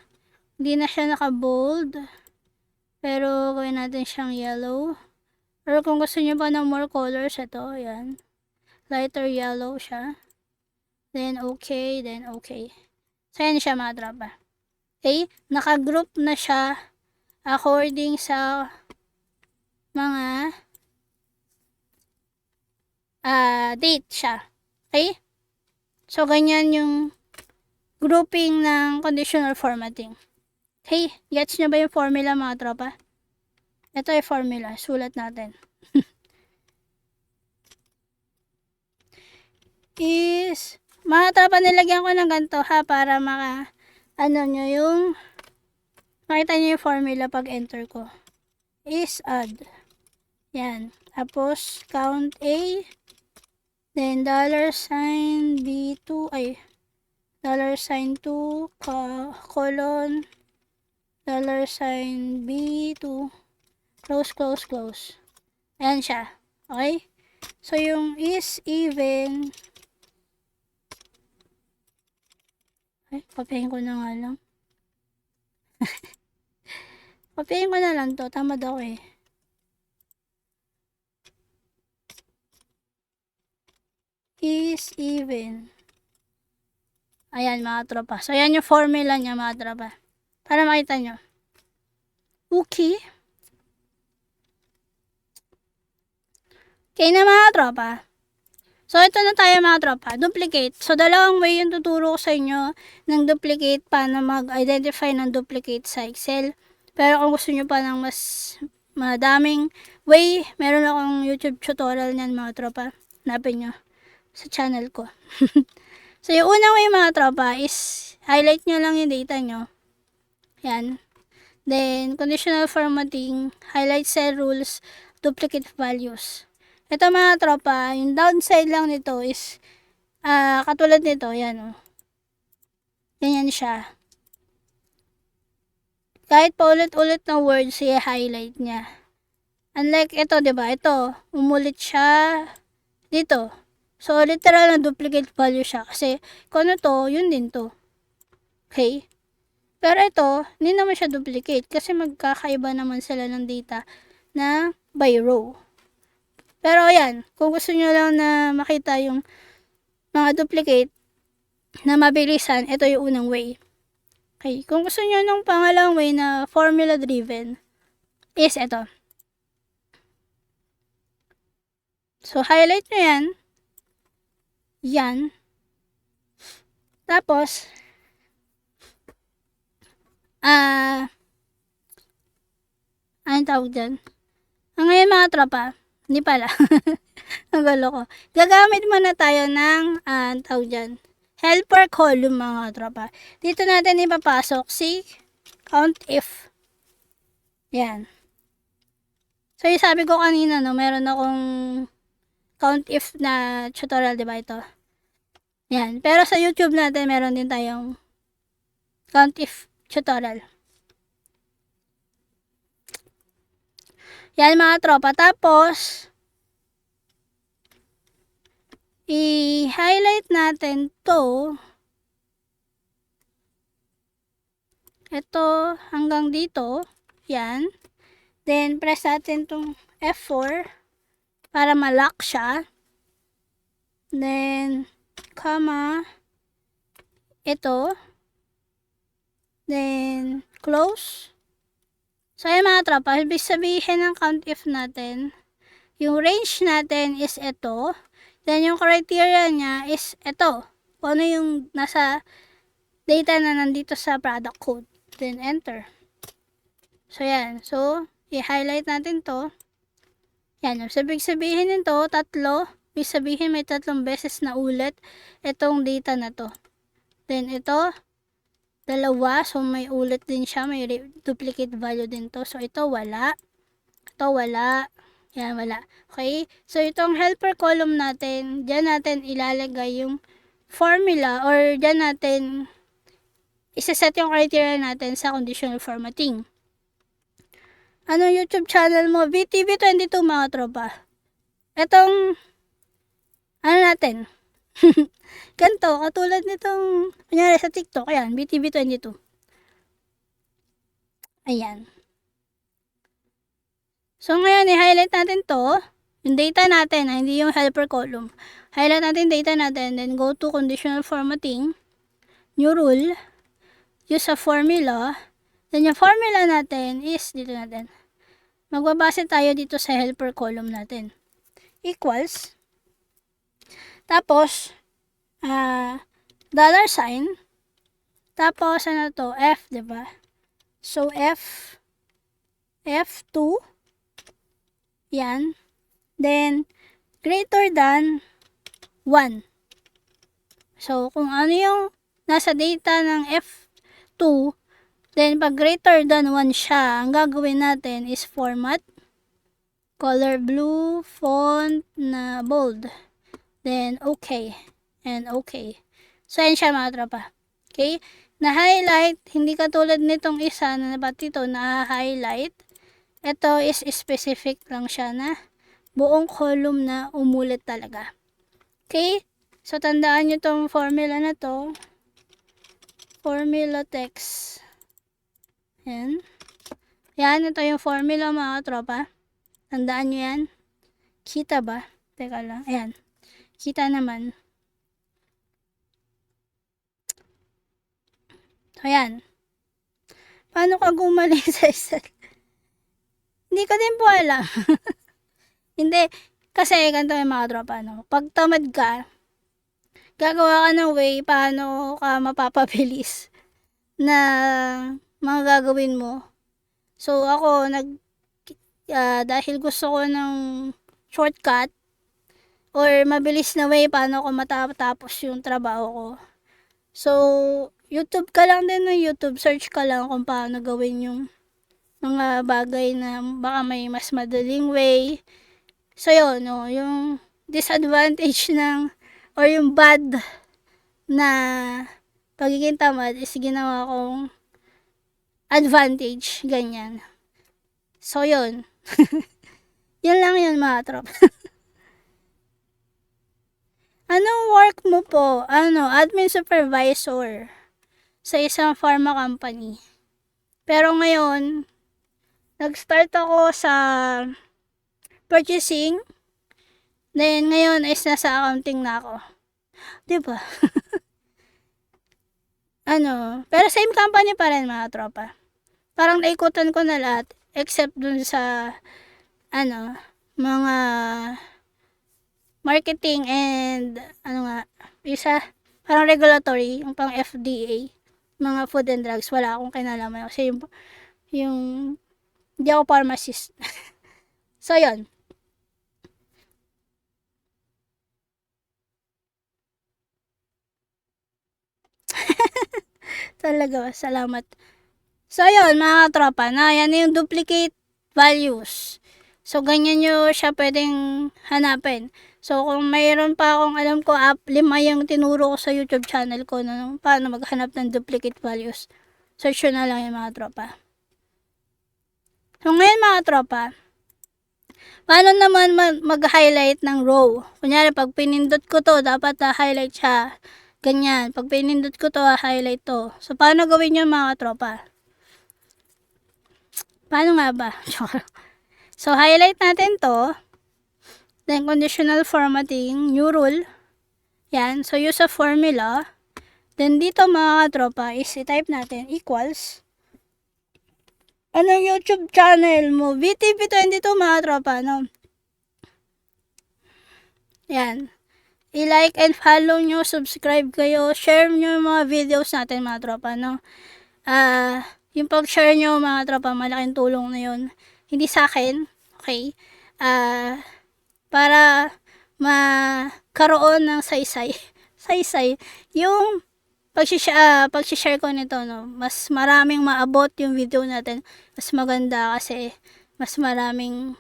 Speaker 1: hindi na siya naka-bold, pero gawin natin siyang yellow. Pero kung gusto niyo pa ng more colors, ito, yan. Lighter yellow siya. Then, okay, then okay. So, yan siya mga tropa. Okay? Naka-group na siya according sa mga date siya. Okay? So, ganyan yung grouping ng conditional formatting. Okay? Gets nyo ba yung formula mga tropa? Ito ay formula. Sulat natin. Is, mga tropa, nilagyan ko ng ganito ha para nyo yung makita nyo yung formula pag enter ko. Is add. Yan. Tapos, count A. Then, $sign B2. Ay, $sign 2. Colon. $sign B2. Close, close, close. Ayan siya. Okay? So, yung is even. Ay, papayin ko na nga lang. Papayin ko na lang to. Tamad ako eh. Is even. Ayan mga tropa. So yan yung formula niya mga tropa. Para makita nyo. Okay. Okay na mga tropa. So ito na tayo mga tropa. Duplicate. So dalawang way yung tuturo ko sa inyo ng duplicate. Paano mag-identify ng duplicate sa Excel. Pero kung gusto nyo pa ng mas madaming way, meron akong YouTube tutorial niyan mga tropa. Hanapin nyo sa channel ko. So yung unang way mga tropa is highlight nyo lang yung data nyo. Yan. Then conditional formatting, highlight cell rules, duplicate values. Ito mga tropa, yung downside lang nito is katulad nito, yan oh. Ganyan siya. Kahit paulit-ulit na words, i-highlight niya. Unlike ito, 'di ba? Ito, umulit siya dito. So, literal na duplicate value siya. Kasi, kung ano to, yun din to. Okay? Pero ito, hindi naman siya duplicate. Kasi magkakaiba naman sila ng data na by row. Pero, ayan. Kung gusto nyo lang na makita yung mga duplicate na mabilisan, ito yung unang way. Okay? Kung gusto nyo ng pangalawang way na formula driven, is ito. So, highlight nyo yan. Yan. Tapos, anong tawag dyan? Ngayon mga tropa, hindi pala. Ang gulo ko. Gagamit muna tayo ng, tawag dyan, helper column mga tropa. Dito natin ipapasok si count if. Yan. So, yung sabi ko kanina, no, meron akong count if na tutorial, diba ito? Yan. Pero sa YouTube natin, meron din tayong count if tutorial. Yan mga tropa. Tapos, i-highlight natin to. Ito hanggang dito. Yan. Then, press natin tong F4 para ma-lock siya. Then, comma. Ito. Then, close. So, ayan mga tropa. Ibig sabihin ng count if natin, yung range natin is ito. Then, yung criteria niya is ito. Kung ano yung nasa data na nandito sa product code. Then, enter. So, yan. So, i-highlight natin to. Yan. Ibig sabihin nito, tatlo. Ibig sabihin may tatlong beses na ulit itong data na to. Then, ito, dalawa. So, may ulit din siya. May duplicate value din to. So, ito, wala. Ito, wala. Yan, wala. Okay? So, itong helper column natin, dyan natin ilalagay yung formula or dyan natin isa-set yung criteria natin sa conditional formatting. Ano YouTube channel mo? VTV22 mga tropa. Itong, ano natin? Ganto, katulad nitong, kunyari sa TikTok, ayan, VTV22. Ayan. So, ngayon, i-highlight natin to, yung data natin, hindi yung helper column. Highlight natin data natin, then go to conditional formatting, new rule, use a formula, then yung formula natin is, dito natin, magbabase tayo dito sa helper column natin. Equals, tapos, dollar sign, tapos, ano to, F, diba? So, F2, yan, then, greater than 1. So, kung ano yung nasa data ng F2, then, pag greater than 1 siya, ang gagawin natin is format, color blue, font na bold, then, okay, and okay. So, yan siya mga tropa. Okay? Na-highlight, hindi katulad nitong isa na pati ito na-highlight. Ito is specific lang siya na buong column na umulit talaga. Okay? So, tandaan nyo itong formula na to. Formula text. Yan. Yan, ito yung formula mga tropa. Tandaan nyo yan. Kita ba? Teka lang. Ayan. Kita naman. So, yan. Paano ka gumaling sa Excel? Hindi ko din po alam. Hindi. Kasi, ganito yung mga tropa, no? Pag tamad ka, gagawa ka ng way paano ka mapapabilis na mga gagawin mo. So, ako, dahil gusto ko ng shortcut or mabilis na way paano ko matatapos yung trabaho ko. So, YouTube ka lang din ng YouTube. Search ka lang kung paano gawin yung mga bagay na baka may mas madaling way. So, yun, no, yung disadvantage or yung bad na pagiging tamad is ginawa kong advantage, ganyan. So, yun. Yun lang yun, mga trop. Anong work mo po? Admin supervisor sa isang pharma company. Pero ngayon, nag-start ako sa purchasing. Then, ngayon is nasa accounting na ako. Diba? Pero same company pa rin, mga tropa. Parang naikutan ko na lahat. Except dun sa, mga marketing and, isa, parang regulatory, yung pang FDA, mga food and drugs, wala akong kinalaman. Kasi yung hindi ako pharmacist. So, yun. Talaga, salamat. So, yun, mga tropa, na yan yung duplicate values. So, ganyan nyo siya pwedeng hanapin. So, kung mayroon pa akong alam ko, 5 yung tinuro ko sa YouTube channel ko na paano maghanap ng duplicate values. Search nyo na lang yung mga tropa. So, ngayon mga tropa, paano naman mag-highlight ng row? Kunyari, pag pinindot ko to, dapat highlight siya. Ganyan. Pag pinindot ko to, highlight to. So, paano gawin yun mga tropa? Paano nga ba? So, highlight natin to. Then, conditional formatting, new rule. Yan. So, use a formula. Then, dito mga tropa is i-type natin equals. Anong YouTube channel mo? VTP22 mga tropa, no? Yan. I-like and follow nyo, subscribe kayo, share nyo yung mga videos natin mga tropa, no? Yung pag-share nyo mga tropa, malaking tulong na yun. Hindi sa akin, okay? Para magkaroon ng saysay. Saysay. Yung pag-share ko nito, no? Mas maraming maabot yung video natin. Mas maganda kasi mas maraming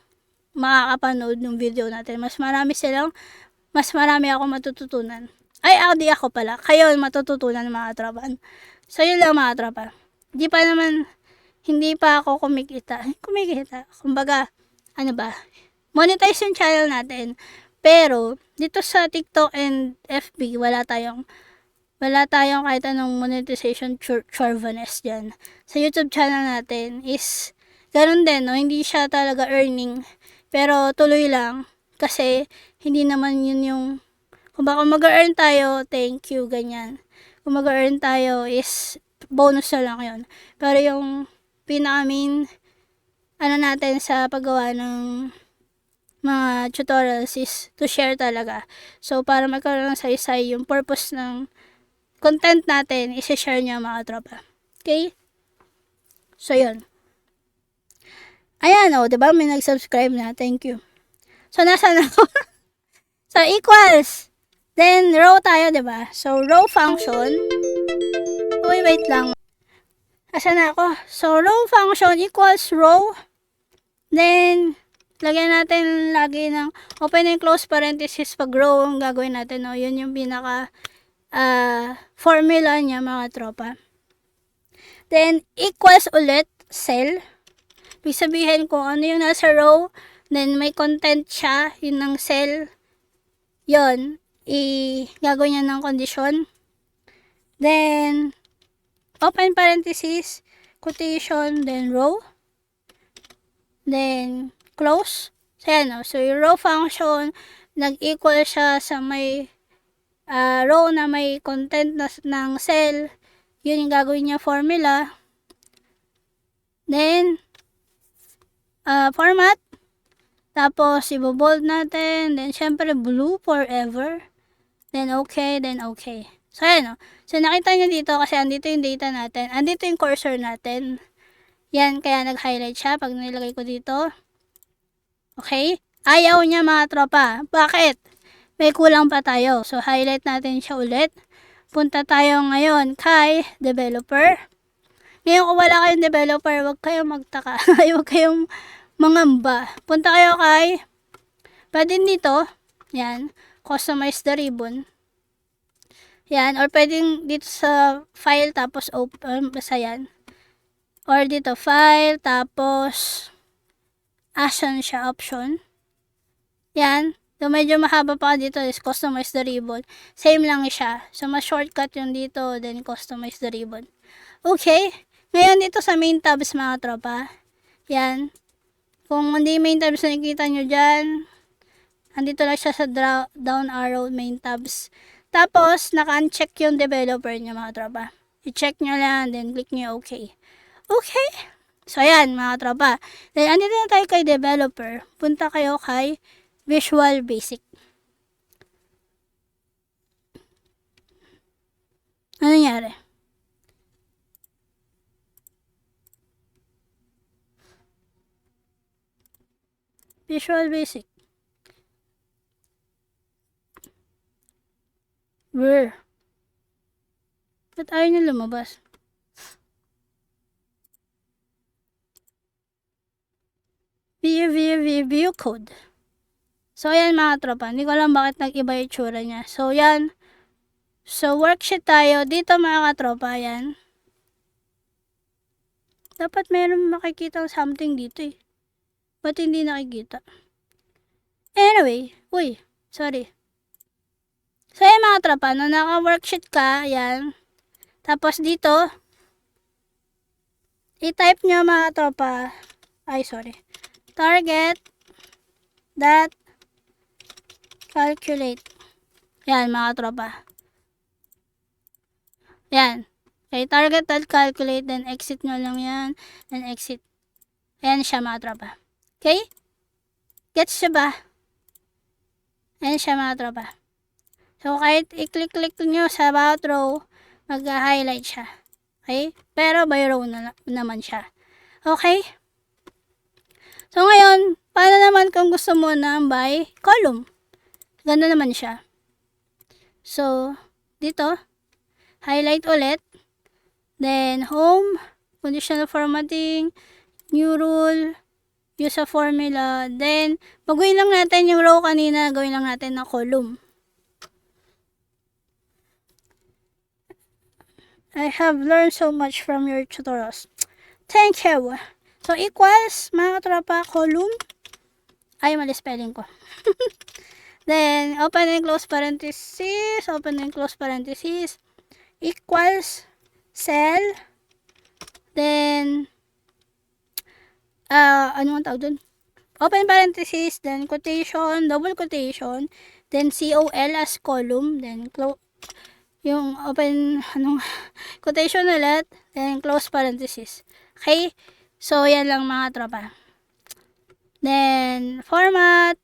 Speaker 1: makakapanood ng video natin. Mas marami ako matututunan. Ay, ako pala. Kayo matututunan mga tropa. So, yun lang mga tropa. Hindi pa ako kumikita. Kumbaga, monetize yung channel natin. Pero, dito sa TikTok and FB, wala tayong kahit anong monetization chorvanes dyan. Sa YouTube channel natin is, ganun din, no? Hindi siya talaga earning. Pero, tuloy lang. Kasi, hindi naman yun yung, kung baka mag-earn tayo, thank you, ganyan. Kung mag-earn tayo is, bonus na lang yun. Pero yung pinaka-main, natin sa paggawa ng mga tutorials is to share talaga. So, para magkaroon ng saysay, yung purpose ng content natin, isi-share nyo mga tropa. Okay? So, yun. Ayan, diba? May nag-subscribe na. Thank you. So, nasaan ako? So, equals. Then, row tayo, diba? So, row function. Wait lang. Nasaan ako? So, row function equals row. Then, lagyan natin lagi ng open and close parenthesis pag row ang gagawin natin. No? Yun yung pinaka formula niya, mga tropa. Then, equals ulit cell. Ibig sabihin kung ano yung nasa row, then may content siya, yun ng cell. Yun, gagawin niya ng condition. Then, open parenthesis, quotation, then row. Then, close. So, yan, so yung row function, nag-equal siya sa may row na may content ng cell. Yun yung gagawin niya formula. Then, format. Tapos, ibobold natin. Then, syempre, blue forever. Then, okay. Then, okay. So, ayan o. So, nakita nyo dito kasi andito yung data natin. Andito yung cursor natin. Yan, kaya nag-highlight siya pag nilagay ko dito. Okay? Ayaw niya mga tropa. Bakit? May kulang pa tayo. So, highlight natin siya ulit. Punta tayo ngayon kay developer. Ngayon kung wala kayong developer, huwag kayong magtaka. Huwag kayong mangamba. Punta kayo kay, pwede dito, yan, customize the ribbon. Yan, or pwedeng dito sa file tapos open, basta yan. Or dito, file, tapos action siya, option. Yan. So, medyo mahaba pa dito is customize the ribbon. Same lang siya. So, mas shortcut yung dito, then customize the ribbon. Okay. Ngayon dito sa main tabs mga tropa. Yan. Kung hindi main tabs na nakikita nyo dyan, andito lang siya sa down arrow main tabs. Tapos, naka-uncheck yung developer nyo mga tropa. I-check nyo lang, then click nyo okay. Okay. So, ayan mga tropa. Then, andito na tayo kay developer. Punta kayo kay Visual Basic. Ano nangyari? Visual Basic. Where? Ba't ayaw niya lumabas? View code. So, ayan mga tropa. Hindi ko alam bakit nag-iba yung tsura niya. So, yan. So, worksheet tayo. Dito mga katropa, yan. Dapat meron makikita something dito eh. Ba't hindi nakikita? Anyway. Uy, sorry. So, yan mga tropa. No, naka-worksheet ka, yan. Tapos dito, i-type nyo mga tropa. Ay, sorry. Target that calculate. Yan, mga tropa. Yan. Okay, target that calculate, then exit nyo lang yan. Then exit. Ayan siya, mga tropa. Okay? Gets siya ba? Ayan siya, mga tropa. So, kahit i-click-click nyo sa about row, mag-highlight siya. Okay? Pero by row na naman siya. Okay? So, ngayon, paano naman kung gusto mo na by column? Ganda naman siya. So, dito, highlight ulit. Then, home, conditional formatting, new rule, use a formula. Then, baguhin lang natin yung row kanina, gawin lang natin na column. I have learned so much from your tutorials. Thank you. So, equals, mga tropa, column. Ay, mali spelling ko. Then, open and close parenthesis, open and close parenthesis, equals, cell, then, ano ang tawag dun? Open parenthesis, then quotation, double quotation, then COL as column, then close, yung open, quotation ulit, then close parenthesis. Okay? So, yan lang mga tropa. Then, format,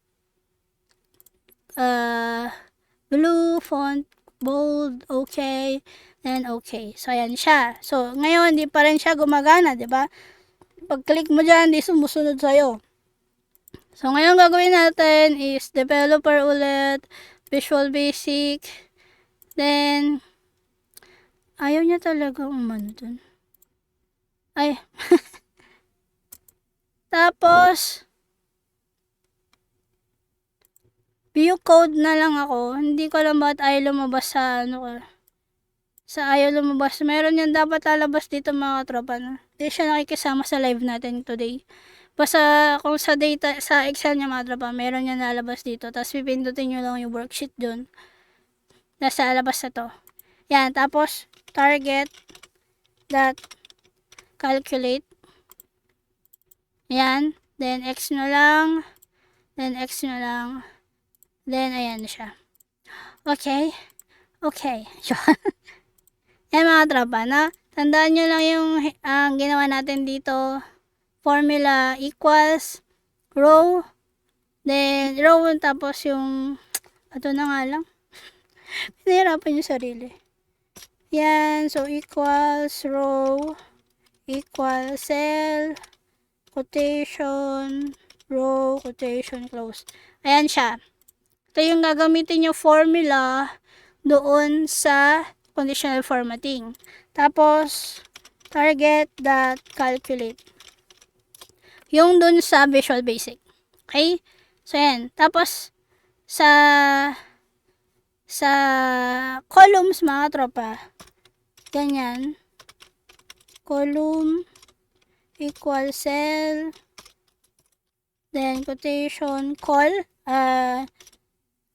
Speaker 1: blue, font, bold, okay, then okay. So, ayan siya. So, ngayon, hindi pa rin siya gumagana, di ba? Pag-click mo dyan, di sumusunod sa'yo. So, ngayon gagawin natin is developer ulit, Visual Basic, then, ayaw niya talaga umano dun. Ay. Tapos, view code na lang ako. Hindi ko alam bakit ayaw lumabas sa sa ayaw lumabas. Meron yan dapat lalabas dito mga tropa. No? Hindi siya nakikisama sa live natin today. Basta kung sa data, sa Excel niya mga tropa, meron yan lalabas dito. Tapos pipindutin nyo lang yung worksheet dun. Nasa labas na to. Yan. Tapos, target that calculate. Yan. Then, X nyo lang. Then, X nyo lang. Then, ayan siya. Okay. Okay. Yan mga tropa, na tandaan nyo lang yung ginawa natin dito. Formula equals row, then row, tapos yung, ito na nga lang. Pinahirapan yung sarili. Yan, so equals row, equals cell, quotation, row, quotation, close. Ayan siya. Ito yung gagamitin yung formula doon sa conditional formatting. Tapos, target dot calculate. Yung doon sa Visual Basic. Okay? So, yan. Tapos, sa columns mga tropa, ganyan. Column equal cell, then quotation, call.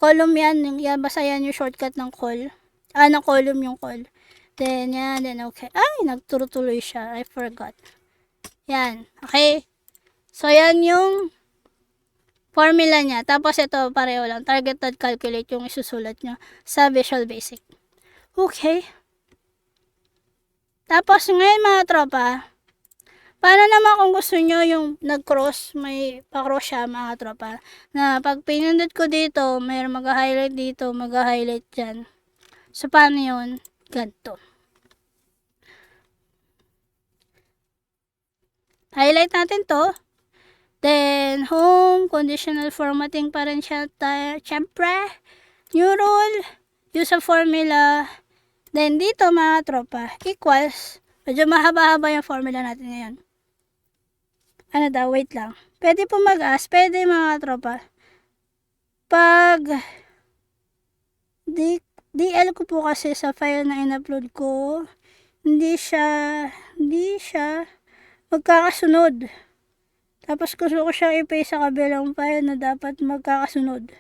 Speaker 1: Column yan, basta yan yung shortcut ng call. Ng column yung call. Then, yan, then okay. Ay, nagtuloy siya. I forgot. Yan, okay? So, yan yung formula niya. Tapos, ito, pareho lang. Targeted calculate yung isusulat niya sa Visual Basic. Okay. Tapos, ngayon mga tropa, paano naman kung gusto nyo yung nag-cross, may pa-cross siya mga tropa, na pag pinindot ko dito, mayroon mag-highlight dito, mag-highlight dyan. So, paano yun? Ganito. Highlight natin to. Then, home, conditional formatting pa rin siya. Siyempre, new rule, use a formula. Then, dito mga tropa, equals. Medyo mahaba-haba yung formula natin ngayon. Ano daw, wait lang. Pwede po mag-ask, pwede mga tropa. Pag DL ko po kasi sa file na in-upload ko, hindi siya magkakasunod. Tapos gusto ko siyang i-paste sa kabilang file na dapat magkakasunod.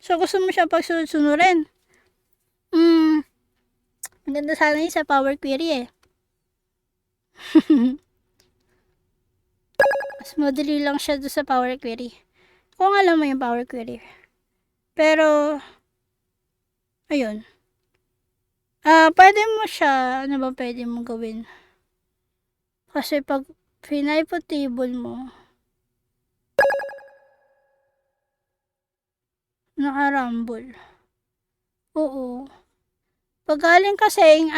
Speaker 1: So gusto mo siya pagsunod-sunurin. Maganda sana yun sa Power Query eh. Mas madali lang siya doon sa Power Query. Kung alam mo yung Power Query. Pero, ayun. Pwede mo siya, ano ba pwede mo gawin? Kasi pag pinipot table mo, nakarumble. Oo. Pag galing kasi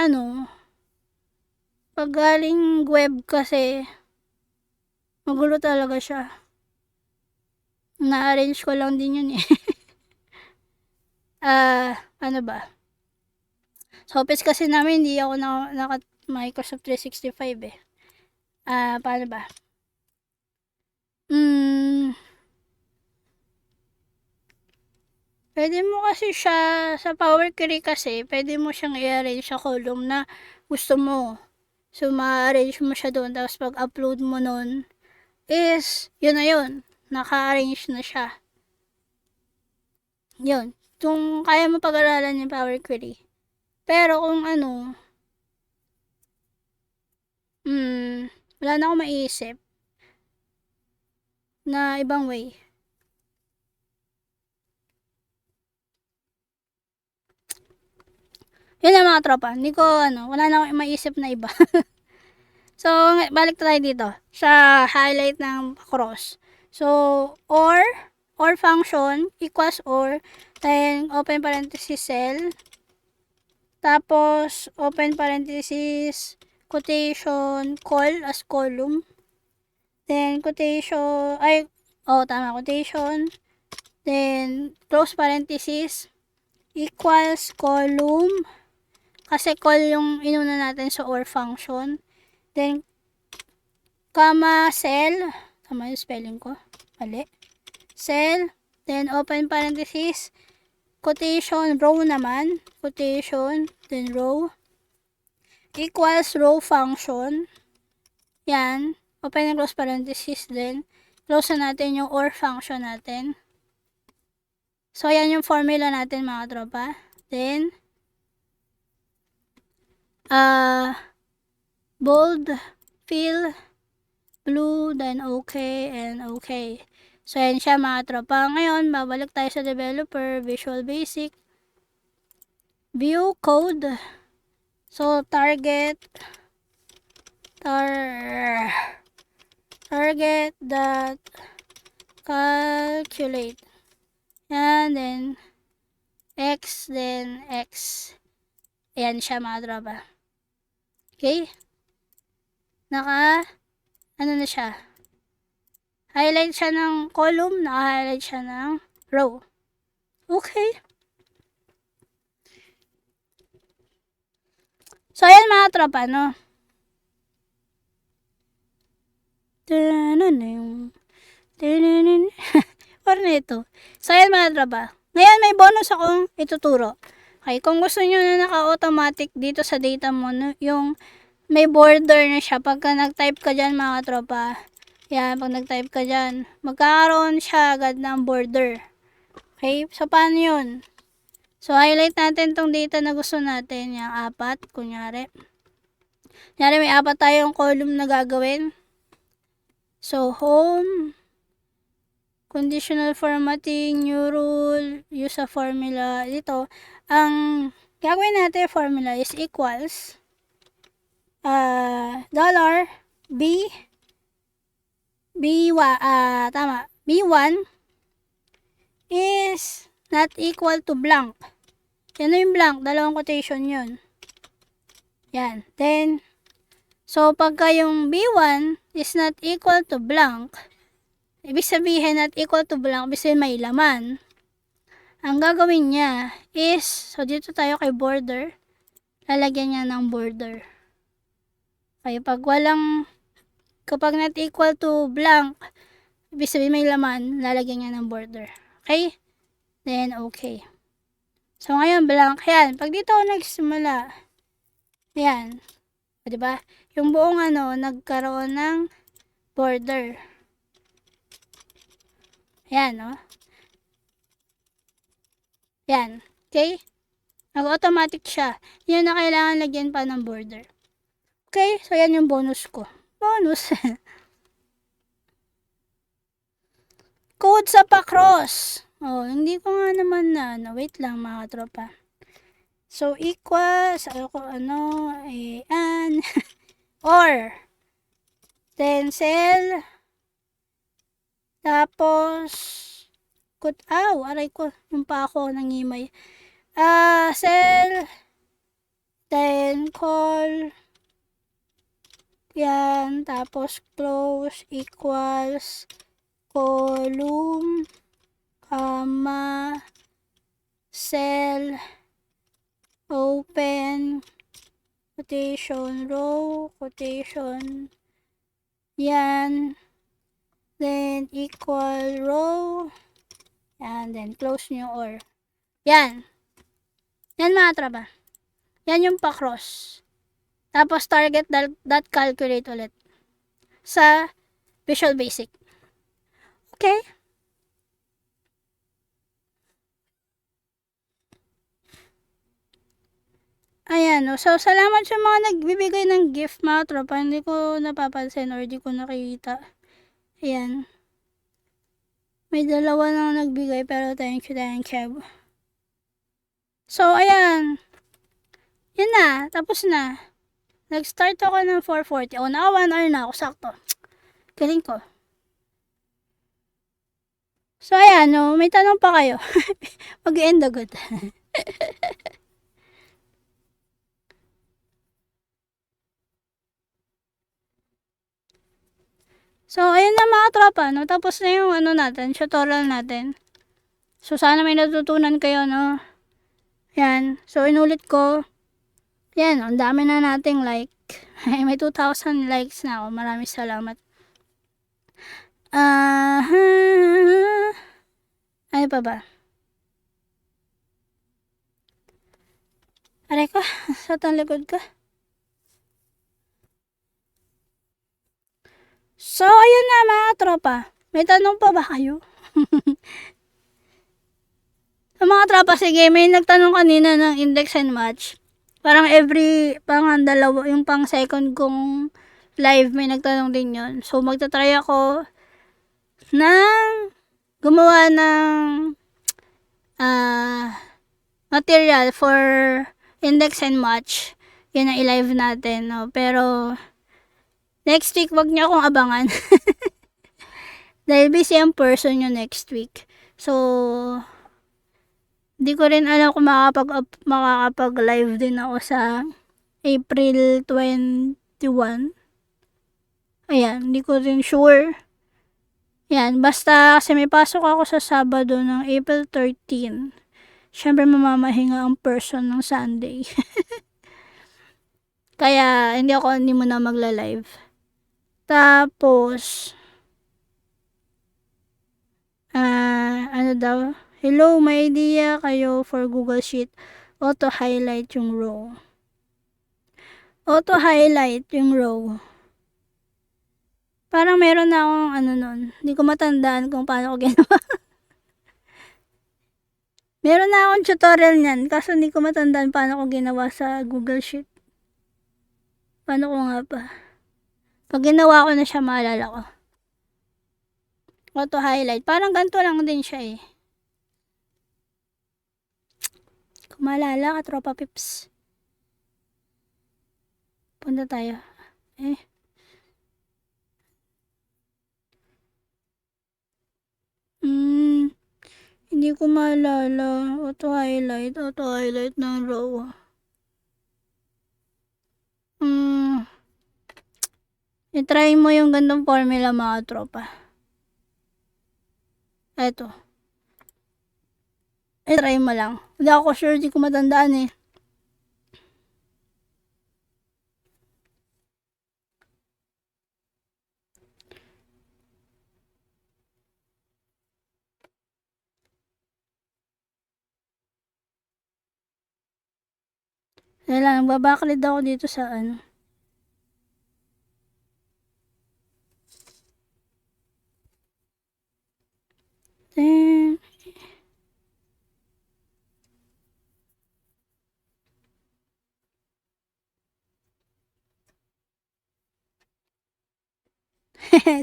Speaker 1: pag galing web kasi, magulo talaga siya. Na-arrange ko lang din yun eh. Ano ba? Sa office kasi namin, hindi ako naka Microsoft 365 eh. Paano ba? Pwede mo kasi siya, sa Power Query kasi, pwede mo siyang i-arrange sa column na gusto mo. So, ma-arrange mo siya doon. Tapos, pag-upload mo nun, is, yun na yun. Naka-arrange na siya. Yun. Kung kaya mo pag-aralan yung Power Query. Pero, kung wala na akong maiisip na ibang way. Yun na mga tropa. Hindi ko, wala na akong maiisip na iba. So, balik tayo dito. Sa highlight ng cross. So, or function equals or, then open parenthesis cell, tapos open parenthesis quotation call as column, then quotation, quotation, then close parenthesis equals column, kasi call yung inuna natin sa or function, then comma cell, tama yung spelling ko, mali, cell, then open parenthesis quotation row naman, quotation, then row equals row function, yan, open and close parenthesis, then close na natin yung or function natin. So yan yung formula natin mga tropa. Then bold, fill, blue, then okay, and okay. So, ayan siya mga tropa. Ngayon, babalik tayo sa developer, Visual Basic, View Code. So, target dot calculate. Yan, then x, then x. Ayan siya mga tropa. Okay? Ano na siya? Highlight siya ng column, naka-highlight siya ng row. Okay. So, ayan mga tropa, no? Or nito. So, ayan mga tropa. Ngayon, may bonus akong ituturo. Okay, kung gusto nyo na naka-automatic dito sa data mo, no, yung may border na siya. Pagka nag-type ka dyan mga tropa, yan, pag nag-type ka dyan, magkakaroon siya agad ng border. Okay, so paano yun? So, highlight natin tong data na gusto natin, yung 4, kunyari. Kunyari, may 4 tayong column na gagawin. So, home, conditional formatting, new rule, use a formula. Dito, ang gagawin natin formula is equals dollar B1 is not equal to blank. Yan na yung blank, dalawang quotation yun. Yan. Then, so pagka yung B1 is not equal to blank, ibig sabihin not equal to blank, ibig sabihin may laman. Ang gagawin niya is, so dito tayo kay border, lalagyan niya ng border. Okay, kapag not equal to blank, ibig sabihin may laman, lalagyan niya ng border. Okay? Then, okay. So, ngayon, blank. Yan. Pag dito ako nagsimula, yan. O, diba? Yung buong nagkaroon ng border. Yan, no? Yan. Okay? Nag-automatic siya. Yan na kailangan lagyan pa ng border. Okay? So, yan yung bonus ko. Bonus. Code sa pa-cross. Oh, hindi ko nga naman wait lang mga tropa. So, equals, or, then cell, tapos, aray ko, yung pa ako nangimay. Cell, then call, yan, tapos close, equals, column, comma, cell, open, quotation, row, quotation, yan, then equal row, yan, then close nyo or, yan mga tropa, yan yung pa-cross. Tapos target dot calculate ulit sa Visual Basic. Okay? Ayan, no? So, salamat sa mga nagbibigay ng gift, mga tropa. Hindi ko napapansin or hindi ko nakikita. Ayan. May dalawa na nagbigay, pero thank you. So, ayan. Yan na. Tapos na. Nag-start ako ng 4:40. O, naka 1 hour na ako. Sakto. Galing ko. So, ayan, no? May tanong pa kayo. Mag-end agad. So, ayun na mga tropa, no? Tapos na yung tutorial natin. So, sana may natutunan kayo, no? Yan. So, inulit ko. Yan, ang dami na nating like. May 2,000 likes na ako. Maraming salamat. Ano pa ba? Aray ko, sa tang likod ko. So, ayun na mga tropa. May tanong pa ba kayo? Sa mga tropa, sige, may nagtanong kanina ng index and match. Parang dalawa, yung pang second kong live, may nagtanong din yon. So, magta-try ako ng gumawa ng material for index and match. Yun ang i-live natin, no? Pero next week, wag niyo akong abangan. Dahil busy ang person nyo next week. So, di ko rin alam kung makakapag-live din ako sa April 21. Ayan, di ko rin sure. Yan, basta kasi may pasok ako sa Sabado ng April 13. Siyempre mamamahinga ang person ng Sunday. Kaya hindi mo na magla-live. Tapos, ano daw? Hello, may idea kayo for Google Sheet. Auto-highlight yung row. Auto-highlight yung row. Parang meron na akong ano nun. Hindi ko matandaan kung paano ko ginawa. Meron na akong tutorial niyan. Kaso hindi ko matandaan paano ko ginawa sa Google Sheet. Paano ko nga ba? Pag ginawa ko na siya, maalala ko. Auto-highlight. Parang ganito lang din siya eh. Kung maalala ka, tropa pips. Punta tayo. Hindi ko maalala. Auto-highlight ng row. I-try mo yung gandang formula mga tropa. Eto. I-try mo lang. Hindi ako sure, di ko matandaan eh. Kaya lang, nagbabaklid ako dito sa ano.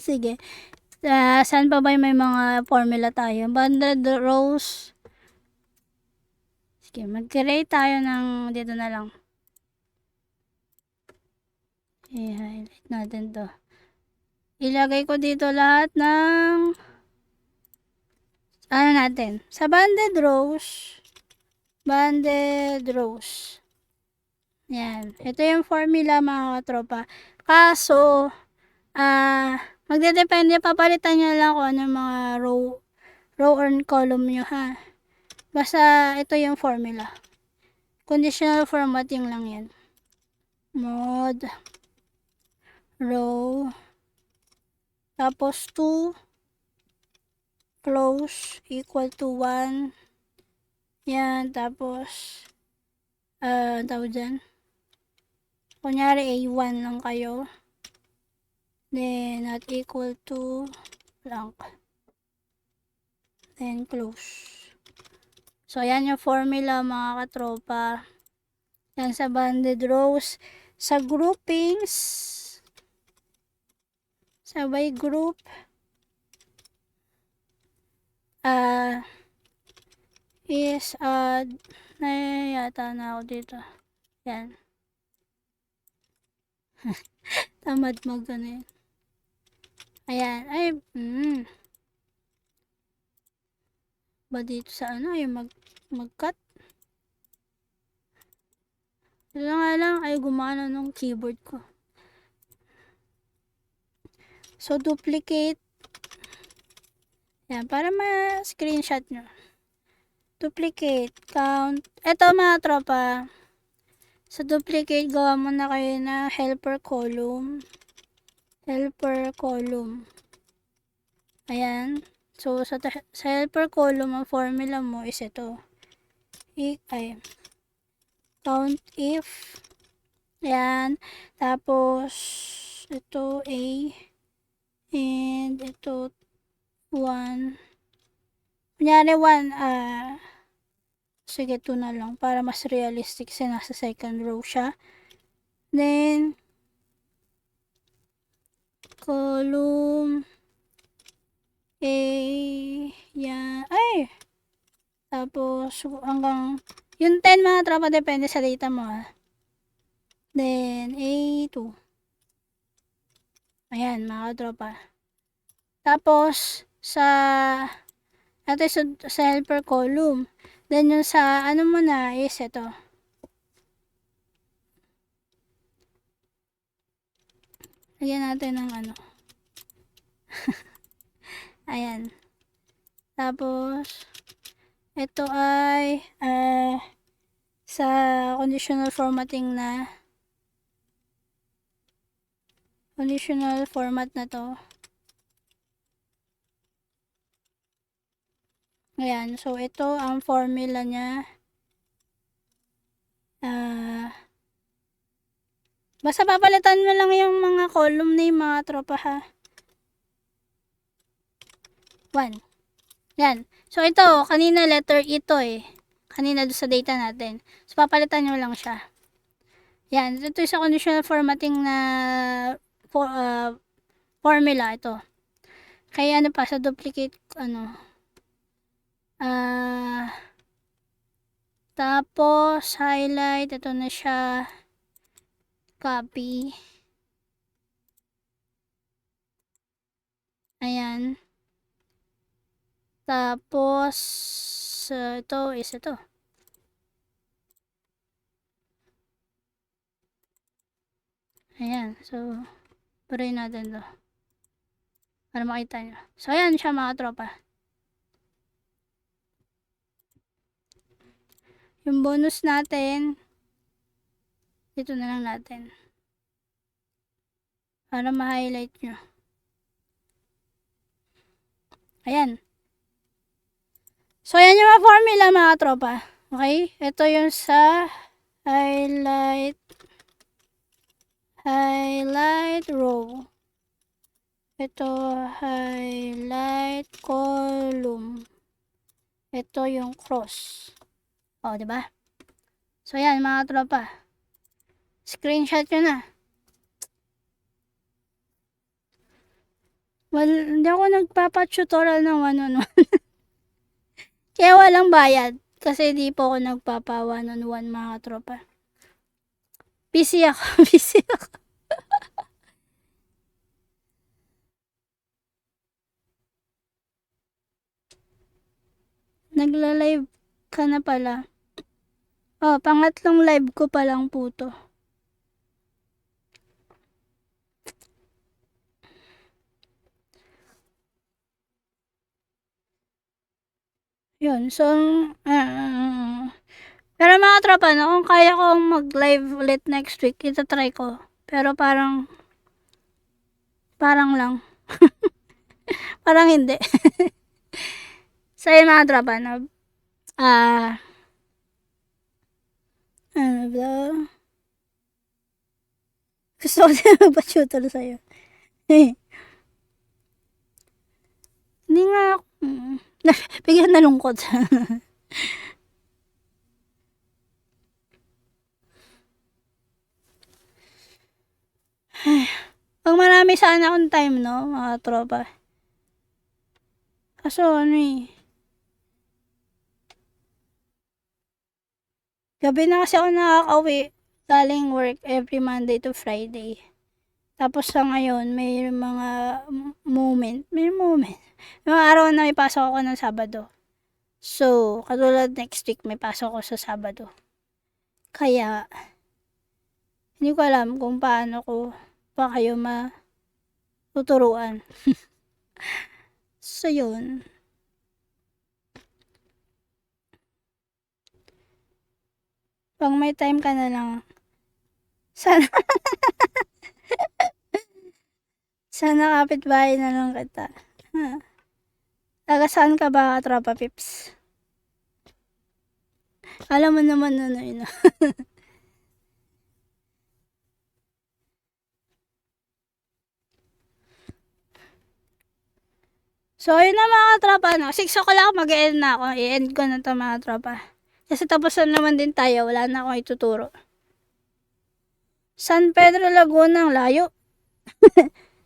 Speaker 1: Sige. Saan pa ba may mga formula tayo? 100 rows. Sige, mag-create tayo ng dito na lang. I-highlight natin to. Ilagay ko dito lahat ng ano natin. Sa banded rows. Yan. Ito yung formula mga katropa. Kaso, magdedepende, papalitan nyo lang kung ano mga row or column nyo ha. Basta ito yung formula. Conditional formatting lang yan. Mod row tapos 2 close equal to 1 yan, tapos tawag dyan, kunyari A1 lang kayo, then not equal to blank, then close. So yan yung formula mga katropa. Yan sa banded rows. Sa groupings, sa by group, is yata na ako dito. Yan. Tamad mag ano yun. Ayan. Ay, ba dito sa ano, yung mag-cut. Ito nga lang, ay gumana nung keyboard ko. So, duplicate. Yan, para ma-screenshot nyo. Duplicate, count. Ito mga tropa. Sa duplicate, gawa mo na kayo na helper column. Ayan. So, sa helper column, ang formula mo is ito. Count if. Ayan. Tapos, ito A. And ito 1. Kunyari 1, sige 2 na lang para mas realistic kasi nasa second row siya. Then, column yan, ay, tapos, hanggang, yung 10 mga tropa, depende sa data mo, Then, A2. Ayan, mga tropa. Tapos, ito sa helper column. Then, yung sa, ano mo na, is ito. Lagyan natin ng ano. Ayan. Tapos, ito ay, sa conditional formatting na. Conditional format na to. Ayan. So, ito ang formula niya. Basta papalitan mo lang yung mga column name, mga tropa, ha. 1. Yan. So, ito, kanina letter ito kanina doon sa data natin. So, papalitan nyo lang siya. Yan. Ito sa conditional formatting na formula, ito. Kaya ano pa, sa duplicate, tapos, highlight, ito na siya. Copy. Ayan. Tapos, ito is ito. Ayan. So, purin natin to. Para makita nyo. So, ayan siya mga tropa. Yung bonus natin, dito na lang natin. Para ma-highlight nyo. Ayan. So, ayan yung mga formula mga tropa. Okay? Ito yung sa highlight row. Ito, highlight column. Ito yung cross. O, diba? So, ayan mga tropa. Screenshot nyo na. Well, hindi ako nagpapa-tutorial ng one-on-one. Kaya walang bayad. Kasi di po ako nagpapa one-on-one mga tropa. Busy ako. Busy ako. Nagla-live ka na pala. Oh, pangatlong live ko pa lang po to. Yun, so, pero mga tropa, no, kung kaya kong mag-live ulit next week, itatry ko. Pero parang lang. Parang hindi. So, yun mga tropa, no, ano ba? Gusto ko din magpa-tutor sa'yo. Hindi nga ako, bigyan nalungkot. Pag marami sana akong time, no, mga tropa. Kaso, gabi na kasi ako nakaka-uwi galing work every Monday to Friday. Tapos sa ngayon, may mga moment. May mga araw na may pasok ako ng Sabado. So, katulad next week, may pasok ako sa Sabado. Kaya, hindi ko alam kung paano ko pa kayo matuturuan. So, yun. Pag may time ka na lang, sana, sana kapitbahay na lang kita. Taga saan ka ba, tropa pips? Alam mo naman yun. So, yun na mga tropa, no? 6 o'clock mag-e-end na ako. I-end ko na to mga tropa. Kasi tapos na naman din tayo. Wala na akong ituturo. San Pedro, Laguna, ang layo.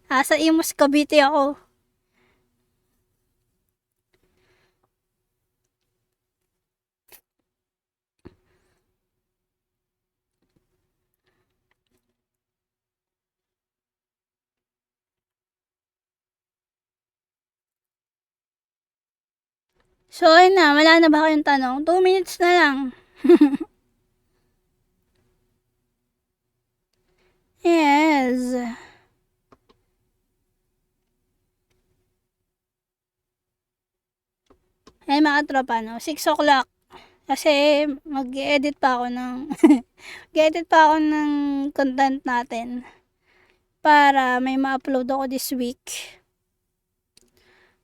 Speaker 1: Sa Imus, Cavite ako. So, ayun na. Wala na ba kayong tanong? 2 minutes na lang. Yes. Ay, mga tropa, no? 6 o'clock. Kasi, mag-edit pa ako ng... mag-edit pa ako ng content natin. Para may ma-upload ako this week.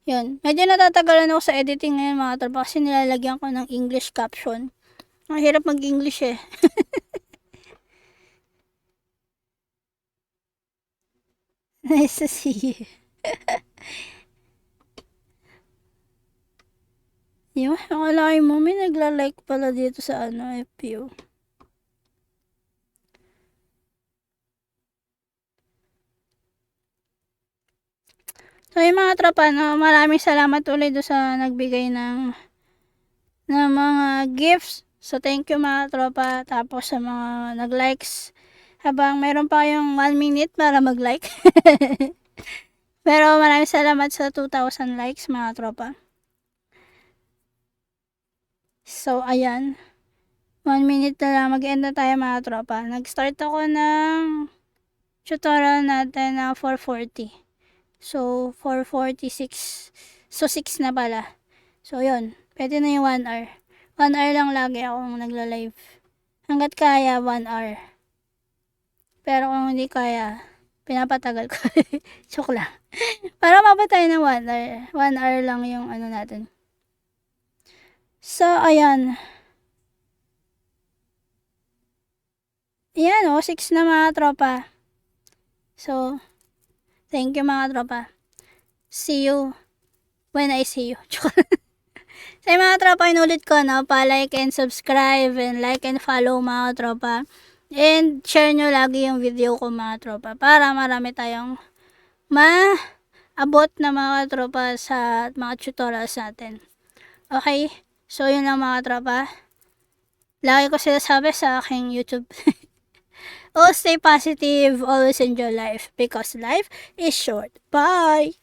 Speaker 1: Yun. Medyo natatagalan ako sa editing ngayon, mga tropa. Kasi nilalagyan ko ng English caption. Ang hirap mag-English eh. Nice to see you. Yung, akalain mo, may nagla-like pala dito sa FPO. So, yung mga tropa, no, maraming salamat ulit do sa nagbigay ng mga gifts. So, thank you mga tropa. Tapos sa mga nag-likes. Habang meron pa kayong 1 minute para mag-like. Pero maraming salamat sa 2,000 likes mga tropa. So, ayan. 1 minute na lang. Mag-end na tayo mga tropa. Nag-start ako ng tutorial natin na 4:40. So, 4:46. So, 6 na pala. So, yun. Pwede na yung 1 hour. 1 hour lang lagi akong nagla-live. Hanggat kaya, 1 hour. Pero kung hindi kaya, pinapatagal ko. Joke lang. Para mabot tayo ng 1 hour. 1 hour lang yung natin. So, ayan. Ayan 6 na mga tropa. So, thank you mga tropa. See you when I see you. Sa mga tropa, inulit ko, no? Pa-like and subscribe and like and follow mga tropa. And share nyo lagi yung video ko mga tropa. Para marami tayong maabot na mga tropa sa mga tutorials natin. Okay? So, yun lang mga tropa. Lagi ko sila sabi sa aking YouTube. Always stay positive, always enjoy life because life is short. Bye!